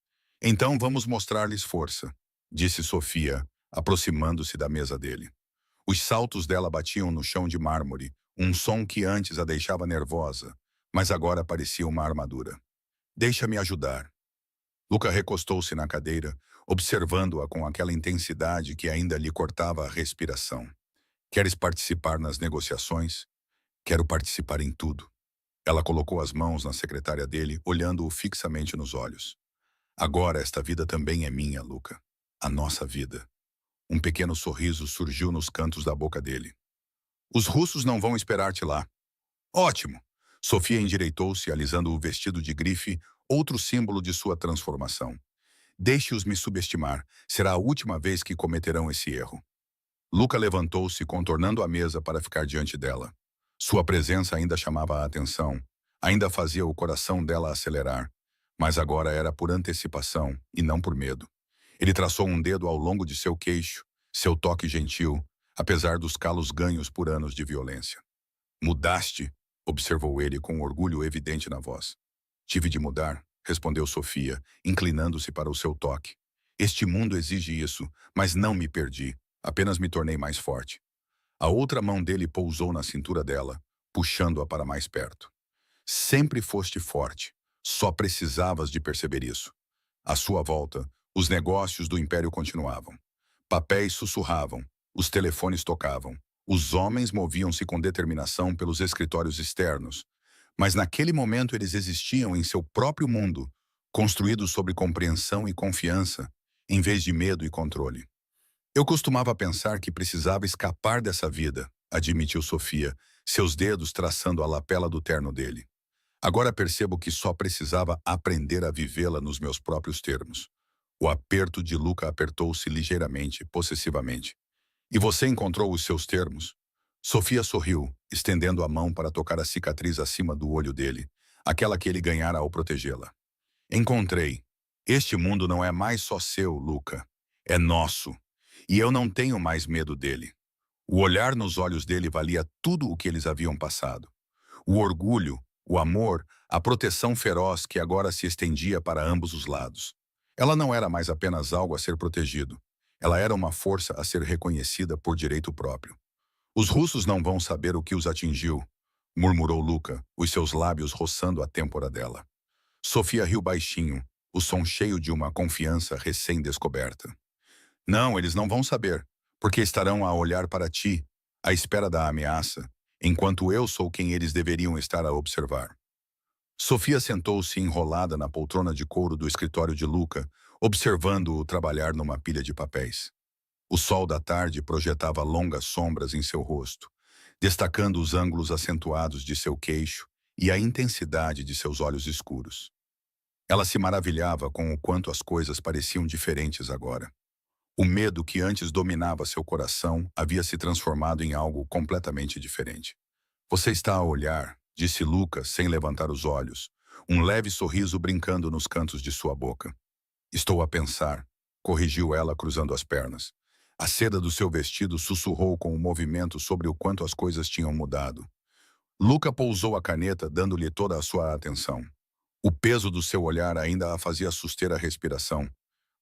[SPEAKER 1] Então vamos mostrar-lhes força, disse Sofia, aproximando-se da mesa dele. Os saltos dela batiam no chão de mármore, um som que antes a deixava nervosa, mas agora parecia uma armadura. Deixa-me ajudar. Luca recostou-se na cadeira, observando-a com aquela intensidade que ainda lhe cortava a respiração. Queres participar nas negociações? Quero participar em tudo. Ela colocou as mãos na secretária dele, olhando-o fixamente nos olhos. Agora esta vida também é minha, Luca. A nossa vida. Um pequeno sorriso surgiu nos cantos da boca dele. Os russos não vão esperar-te lá. Ótimo! Sofia endireitou-se, alisando o vestido de grife, outro símbolo de sua transformação. Deixe-os me subestimar. Será a última vez que cometerão esse erro. Luca levantou-se, contornando a mesa para ficar diante dela. Sua presença ainda chamava a atenção, ainda fazia o coração dela acelerar, mas agora era por antecipação e não por medo. Ele traçou um dedo ao longo de seu queixo, seu toque gentil, apesar dos calos ganhos por anos de violência. Mudaste, observou ele com orgulho evidente na voz. Tive de mudar, respondeu Sofia, inclinando-se para o seu toque. Este mundo exige isso, mas não me perdi, apenas me tornei mais forte. A outra mão dele pousou na cintura dela, puxando-a para mais perto. Sempre foste forte, só precisavas de perceber isso. À sua volta, os negócios do império continuavam. Papéis sussurravam, os telefones tocavam, os homens moviam-se com determinação pelos escritórios externos, mas naquele momento eles existiam em seu próprio mundo, construído sobre compreensão e confiança, em vez de medo e controle. Eu costumava pensar que precisava escapar dessa vida, admitiu Sofia, seus dedos traçando a lapela do terno dele. Agora percebo que só precisava aprender a vivê-la nos meus próprios termos. O aperto de Luca apertou-se ligeiramente, possessivamente. E você encontrou os seus termos? Sofia sorriu, estendendo a mão para tocar a cicatriz acima do olho dele, aquela que ele ganhara ao protegê-la. Encontrei. Este mundo não é mais só seu, Luca. É nosso. E eu não tenho mais medo dele. O olhar nos olhos dele valia tudo o que eles haviam passado. O orgulho, o amor, a proteção feroz que agora se estendia para ambos os lados. Ela não era mais apenas algo a ser protegido. Ela era uma força a ser reconhecida por direito próprio. Os russos não vão saber o que os atingiu, murmurou Luca, os seus lábios roçando a têmpora dela. Sofia riu baixinho, o som cheio de uma confiança recém-descoberta. Não, eles não vão saber, porque estarão a olhar para ti, à espera da ameaça, enquanto eu sou quem eles deveriam estar a observar. Sofia sentou-se enrolada na poltrona de couro do escritório de Luca, observando-o trabalhar numa pilha de papéis. O sol da tarde projetava longas sombras em seu rosto, destacando os ângulos acentuados de seu queixo e a intensidade de seus olhos escuros. Ela se maravilhava com o quanto as coisas pareciam diferentes agora. O medo que antes dominava seu coração havia se transformado em algo completamente diferente. Você está a olhar, disse Luca sem levantar os olhos, um leve sorriso brincando nos cantos de sua boca. Estou a pensar, corrigiu ela cruzando as pernas. A seda do seu vestido sussurrou com o movimento sobre o quanto as coisas tinham mudado. Luca pousou a caneta, dando-lhe toda a sua atenção. O peso do seu olhar ainda a fazia suster a respiração,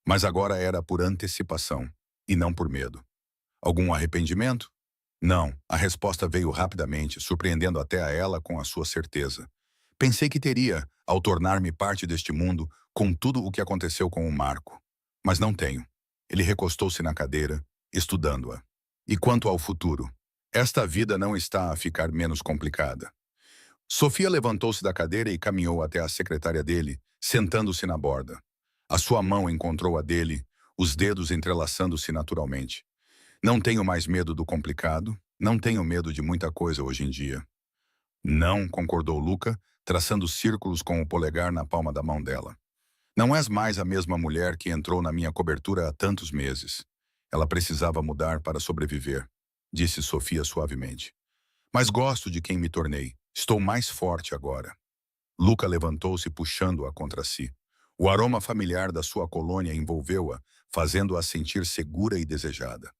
[SPEAKER 1] mas agora era por antecipação, e não por medo. Algum arrependimento? Não, a resposta veio rapidamente, surpreendendo até a ela com a sua certeza. Pensei que teria, ao tornar-me parte deste mundo, com tudo o que aconteceu com o Marco. Mas não tenho. Ele recostou-se na cadeira, estudando-a. E quanto ao futuro? Esta vida não está a ficar menos complicada. Sofia levantou-se da cadeira e caminhou até a secretária dele, sentando-se na borda. A sua mão encontrou a dele, os dedos entrelaçando-se naturalmente. Não tenho mais medo do complicado, não tenho medo de muita coisa hoje em dia. Não, concordou Luca, traçando círculos com o polegar na palma da mão dela. Não és mais a mesma mulher que entrou na minha cobertura há tantos meses. Ela precisava mudar para sobreviver, disse Sofia suavemente. Mas gosto de quem me tornei. Estou mais forte agora. Luca levantou-se puxando-a contra si. O aroma familiar da sua colônia envolveu-a, fazendo-a sentir segura e desejada.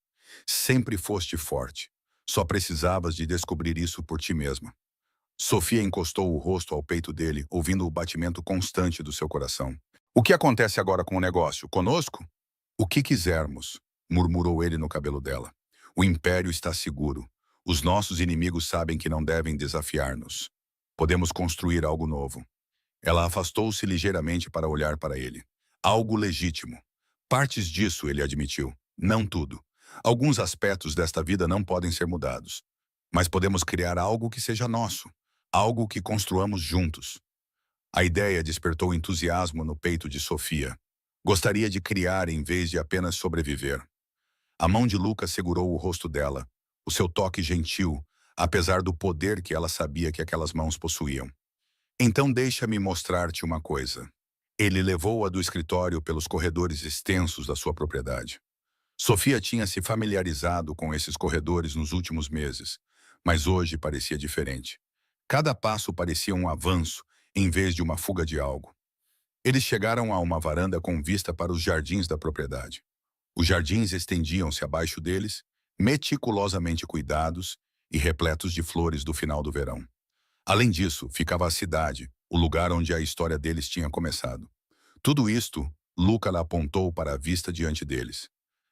[SPEAKER 1] Sempre foste forte. Só precisavas de descobrir isso por ti mesma. Sofia encostou o rosto ao peito dele, ouvindo o batimento constante do seu coração. O que acontece agora com o negócio? Conosco? O que quisermos, murmurou ele no cabelo dela. O império está seguro. Os nossos inimigos sabem que não devem desafiar-nos. Podemos construir algo novo. Ela afastou-se ligeiramente para olhar para ele. Algo legítimo. Partes disso, ele admitiu. Não tudo. Alguns aspectos desta vida não podem ser mudados. Mas podemos criar algo que seja nosso. Algo que construamos juntos. A ideia despertou entusiasmo no peito de Sofia. Gostaria de criar em vez de apenas sobreviver. A mão de Luca segurou o rosto dela, o seu toque gentil, apesar do poder que ela sabia que aquelas mãos possuíam. Então deixa-me mostrar-te uma coisa. Ele levou-a do escritório pelos corredores extensos da sua propriedade. Sofia tinha se familiarizado com esses corredores nos últimos meses, mas hoje parecia diferente. Cada passo parecia um avanço, em vez de uma fuga de algo. Eles chegaram a uma varanda com vista para os jardins da propriedade. Os jardins estendiam-se abaixo deles, meticulosamente cuidados e repletos de flores do final do verão. Além disso, ficava a cidade, o lugar onde a história deles tinha começado. Tudo isto, Luca apontou para a vista diante deles.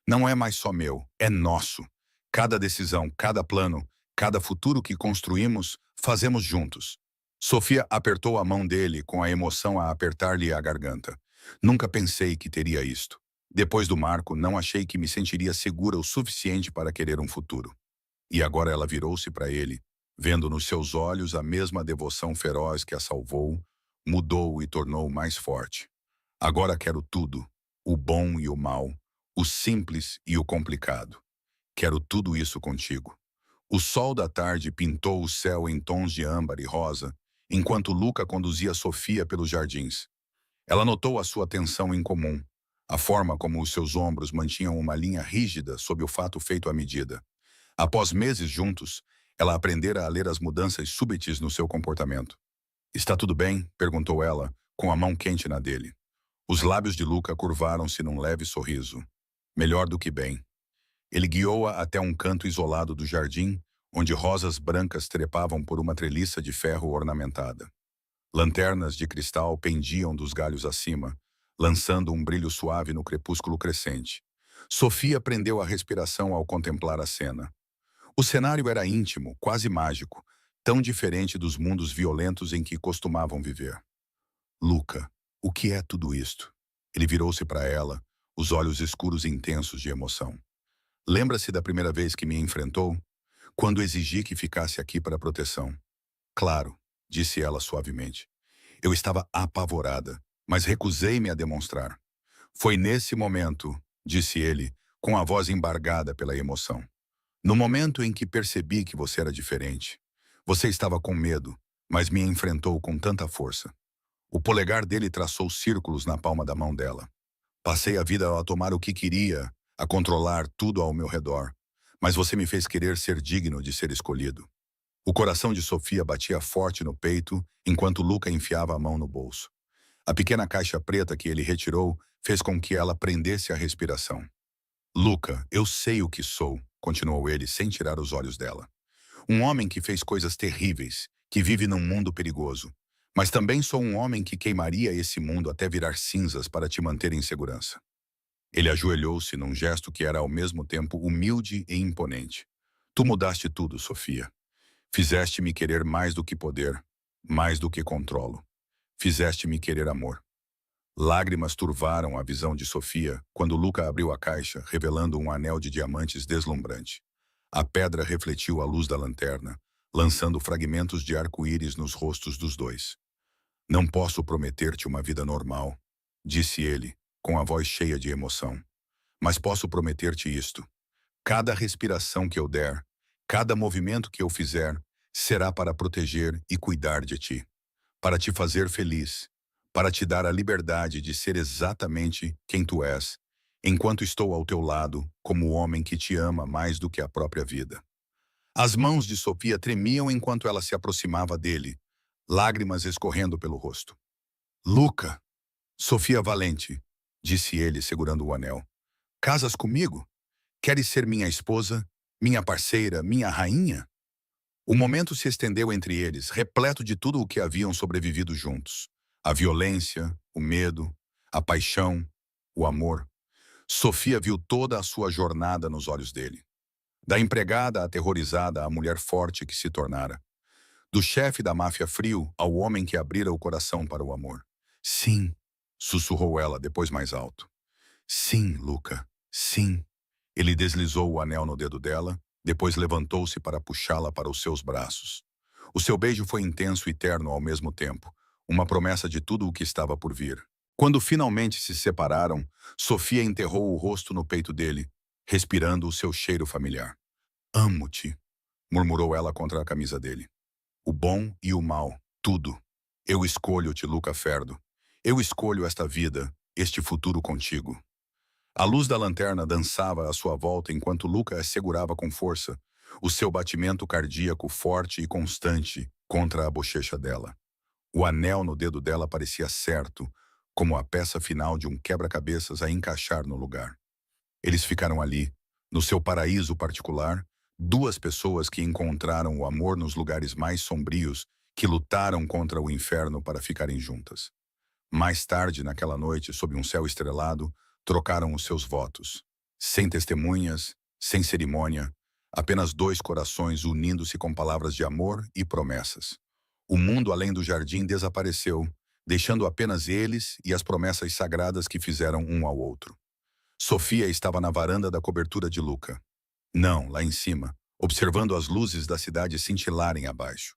[SPEAKER 1] Não é mais só meu, é nosso. Cada decisão, cada plano, cada futuro que construímos, fazemos juntos. Sofia apertou a mão dele com a emoção a apertar-lhe a garganta. Nunca pensei que teria isto. Depois do marco, não achei que me sentiria segura o suficiente para querer um futuro. E agora ela virou-se para ele, vendo nos seus olhos a mesma devoção feroz que a salvou, mudou e tornou mais forte. Agora quero tudo, o bom e o mal, o simples e o complicado. Quero tudo isso contigo. O sol da tarde pintou o céu em tons de âmbar e rosa, enquanto Luca conduzia Sofia pelos jardins. Ela notou a sua tensão incomum, a forma como os seus ombros mantinham uma linha rígida sob o fato feito à medida. Após meses juntos, ela aprendera a ler as mudanças súbitas no seu comportamento. Está tudo bem? Perguntou ela, com a mão quente na dele. Os lábios de Luca curvaram-se num leve sorriso. Melhor do que bem. Ele guiou-a até um canto isolado do jardim, onde rosas brancas trepavam por uma treliça de ferro ornamentada. Lanternas de cristal pendiam dos galhos acima, lançando um brilho suave no crepúsculo crescente. Sofia prendeu a respiração ao contemplar a cena. O cenário era íntimo, quase mágico, tão diferente dos mundos violentos em que costumavam viver. Luca, o que é tudo isto? Ele virou-se para ela, os olhos escuros e intensos de emoção. Lembra-se da primeira vez que me enfrentou? Quando exigi que ficasse aqui para proteção. Claro, disse ela suavemente. Eu estava apavorada, mas recusei-me a demonstrar. Foi nesse momento, disse ele, com a voz embargada pela emoção. No momento em que percebi que você era diferente. Você estava com medo, mas me enfrentou com tanta força. O polegar dele traçou círculos na palma da mão dela. Passei a vida a tomar o que queria, a controlar tudo ao meu redor. Mas você me fez querer ser digno de ser escolhido. O coração de Sofia batia forte no peito, enquanto Luca enfiava a mão no bolso. A pequena caixa preta que ele retirou fez com que ela prendesse a respiração. Luca, eu sei o que sou, continuou ele sem tirar os olhos dela. Um homem que fez coisas terríveis, que vive num mundo perigoso. Mas também sou um homem que queimaria esse mundo até virar cinzas para te manter em segurança. Ele ajoelhou-se num gesto que era ao mesmo tempo humilde e imponente. Tu mudaste tudo, Sofia. Fizeste-me querer mais do que poder, mais do que controlo. Fizeste-me querer amor. Lágrimas turvaram a visão de Sofia quando Luca abriu a caixa, revelando um anel de diamantes deslumbrante. A pedra refletiu a luz da lanterna, lançando fragmentos de arco-íris nos rostos dos dois. Não posso prometer-te uma vida normal, disse ele, com a voz cheia de emoção. Mas posso prometer-te isto. Cada respiração que eu der, cada movimento que eu fizer, será para proteger e cuidar de ti. Para te fazer feliz. Para te dar a liberdade de ser exatamente quem tu és, enquanto estou ao teu lado, como o homem que te ama mais do que a própria vida. As mãos de Sofia tremiam enquanto ela se aproximava dele, lágrimas escorrendo pelo rosto. Luca! Sofia valente, disse ele segurando o anel. Casas comigo? Queres ser minha esposa, minha parceira, minha rainha? O momento se estendeu entre eles, repleto de tudo o que haviam sobrevivido juntos. A violência, o medo, a paixão, o amor. Sofia viu toda a sua jornada nos olhos dele. Da empregada aterrorizada à mulher forte que se tornara. Do chefe da máfia frio ao homem que abrira o coração para o amor. Sim, sussurrou ela depois mais alto. Sim, Luca, sim. Ele deslizou o anel no dedo dela, depois levantou-se para puxá-la para os seus braços. O seu beijo foi intenso e terno ao mesmo tempo, uma promessa de tudo o que estava por vir. Quando finalmente se separaram, Sofia enterrou o rosto no peito dele, respirando o seu cheiro familiar. Amo-te, murmurou ela contra a camisa dele. O bom e o mal, tudo. Eu escolho-te, Luca Ferdo. Eu escolho esta vida, este futuro contigo. A luz da lanterna dançava à sua volta enquanto Luca a segurava com força, o seu batimento cardíaco forte e constante contra a bochecha dela. O anel no dedo dela parecia certo, como a peça final de um quebra-cabeças a encaixar no lugar. Eles ficaram ali, no seu paraíso particular, duas pessoas que encontraram o amor nos lugares mais sombrios, que lutaram contra o inferno para ficarem juntas. Mais tarde, naquela noite, sob um céu estrelado, trocaram os seus votos. Sem testemunhas, sem cerimônia, apenas dois corações unindo-se com palavras de amor e promessas. O mundo além do jardim desapareceu, deixando apenas eles e as promessas sagradas que fizeram um ao outro. Sofia estava na varanda da cobertura de Luca. Não, lá em cima, observando as luzes da cidade cintilarem abaixo.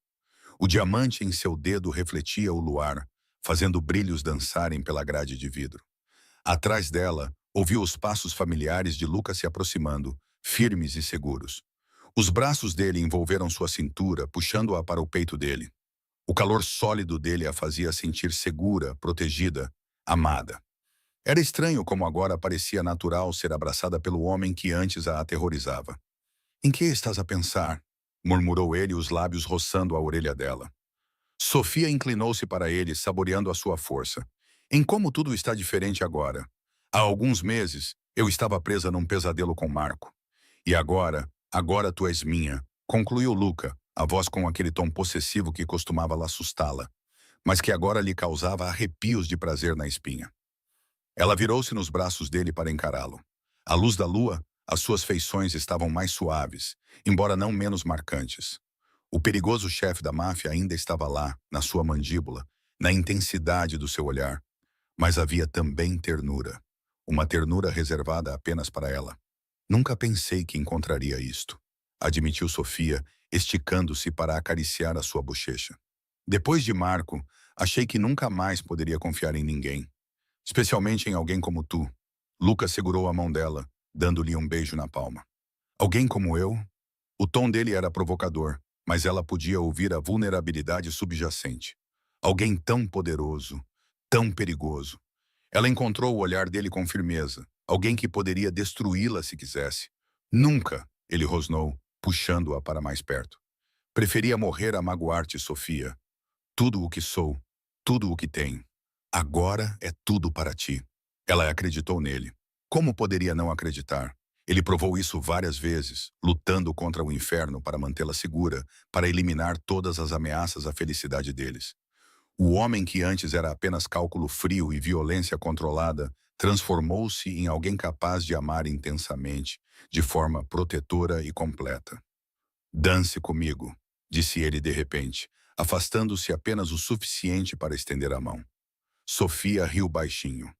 [SPEAKER 1] O diamante em seu dedo refletia o luar, fazendo brilhos dançarem pela grade de vidro. Atrás dela, ouviu os passos familiares de Luca se aproximando, firmes e seguros. Os braços dele envolveram sua cintura, puxando-a para o peito dele. O calor sólido dele a fazia sentir segura, protegida, amada. Era estranho como agora parecia natural ser abraçada pelo homem que antes a aterrorizava. "Em que estás a pensar?" murmurou ele, os lábios roçando a orelha dela. Sofia inclinou-se para ele, saboreando a sua força. "Em como tudo está diferente agora. Há alguns meses, eu estava presa num pesadelo com Marco. E agora tu és minha", concluiu Luca, a voz com aquele tom possessivo que costumava assustá-la, mas que agora lhe causava arrepios de prazer na espinha. Ela virou-se nos braços dele para encará-lo. À luz da lua, as suas feições estavam mais suaves, embora não menos marcantes. O perigoso chefe da máfia ainda estava lá, na sua mandíbula, na intensidade do seu olhar. Mas havia também ternura. Uma ternura reservada apenas para ela. "Nunca pensei que encontraria isto", admitiu Sofia, esticando-se para acariciar a sua bochecha. "Depois de Marco, achei que nunca mais poderia confiar em ninguém. Especialmente em alguém como tu." Lucas segurou a mão dela, dando-lhe um beijo na palma. "Alguém como eu?" O tom dele era provocador, mas ela podia ouvir a vulnerabilidade subjacente. Alguém tão poderoso, tão perigoso. Ela encontrou o olhar dele com firmeza, alguém que poderia destruí-la se quisesse. "Nunca", ele rosnou, puxando-a para mais perto. "Preferia morrer a magoar-te, Sofia. Tudo o que sou, tudo o que tenho. Agora é tudo para ti." Ela acreditou nele. Como poderia não acreditar? Ele provou isso várias vezes, lutando contra o inferno para mantê-la segura, para eliminar todas as ameaças à felicidade deles. O homem que antes era apenas cálculo frio e violência controlada, transformou-se em alguém capaz de amar intensamente, de forma protetora e completa. "Dance comigo", disse ele de repente, afastando-se apenas o suficiente para estender a mão. Sofia riu baixinho.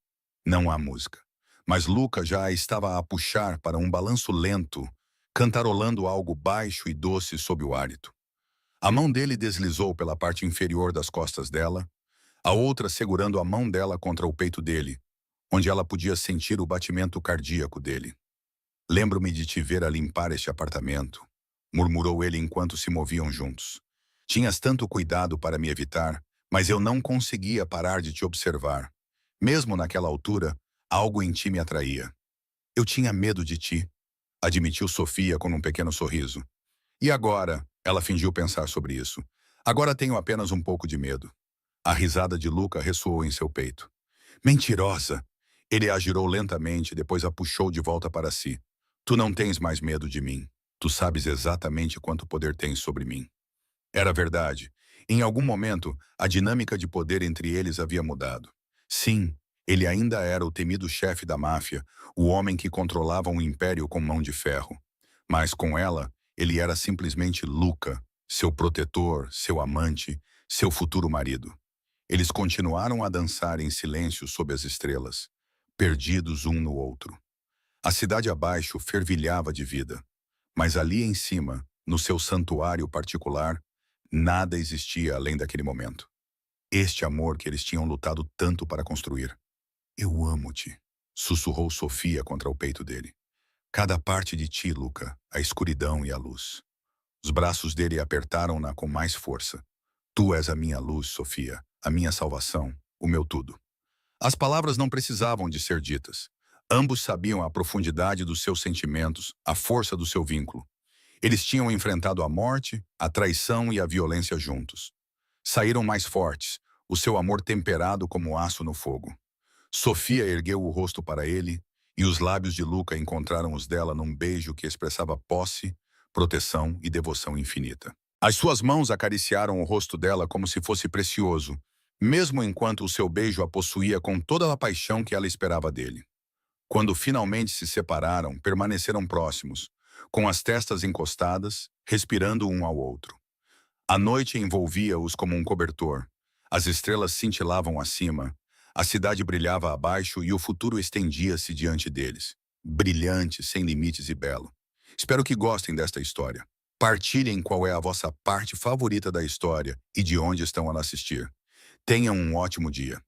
[SPEAKER 1] Não há música. Mas Luca já a estava a puxar para um balanço lento, cantarolando algo baixo e doce sob o hálito. A mão dele deslizou pela parte inferior das costas dela, a outra segurando a mão dela contra o peito dele, onde ela podia sentir o batimento cardíaco dele. "Lembro-me de te ver a limpar este apartamento", murmurou ele enquanto se moviam juntos. "Tinhas tanto cuidado para me evitar, mas eu não conseguia parar de te observar. Mesmo naquela altura, algo em ti me atraía." "Eu tinha medo de ti", admitiu Sofia com um pequeno sorriso. "E agora?" Ela fingiu pensar sobre isso. "Agora tenho apenas um pouco de medo." A risada de Luca ressoou em seu peito. "Mentirosa!" Ele a girou lentamente, depois a puxou de volta para si. "Tu não tens mais medo de mim. Tu sabes exatamente quanto poder tens sobre mim." Era verdade. Em algum momento, a dinâmica de poder entre eles havia mudado. Sim, ele ainda era o temido chefe da máfia, o homem que controlava um império com mão de ferro. Mas com ela, ele era simplesmente Luca, seu protetor, seu amante, seu futuro marido. Eles continuaram a dançar em silêncio sob as estrelas, perdidos um no outro. A cidade abaixo fervilhava de vida, mas ali em cima, no seu santuário particular, nada existia além daquele momento. Este amor que eles tinham lutado tanto para construir. "Eu amo-te", sussurrou Sofia contra o peito dele. "Cada parte de ti, Luca, a escuridão e a luz." Os braços dele apertaram-na com mais força. "Tu és a minha luz, Sofia, a minha salvação, o meu tudo." As palavras não precisavam de ser ditas. Ambos sabiam a profundidade dos seus sentimentos, a força do seu vínculo. Eles tinham enfrentado a morte, a traição e a violência juntos. Saíram mais fortes, o seu amor temperado como aço no fogo. Sofia ergueu o rosto para ele, e os lábios de Luca encontraram os dela num beijo que expressava posse, proteção e devoção infinita. As suas mãos acariciaram o rosto dela como se fosse precioso, mesmo enquanto o seu beijo a possuía com toda a paixão que ela esperava dele. Quando finalmente se separaram, permaneceram próximos, com as testas encostadas, respirando um ao outro. A noite envolvia-os como um cobertor. As estrelas cintilavam acima, a cidade brilhava abaixo e o futuro estendia-se diante deles. Brilhante, sem limites e belo. Espero que gostem desta história. Partilhem qual é a vossa parte favorita da história e de onde estão a assistir. Tenham um ótimo dia.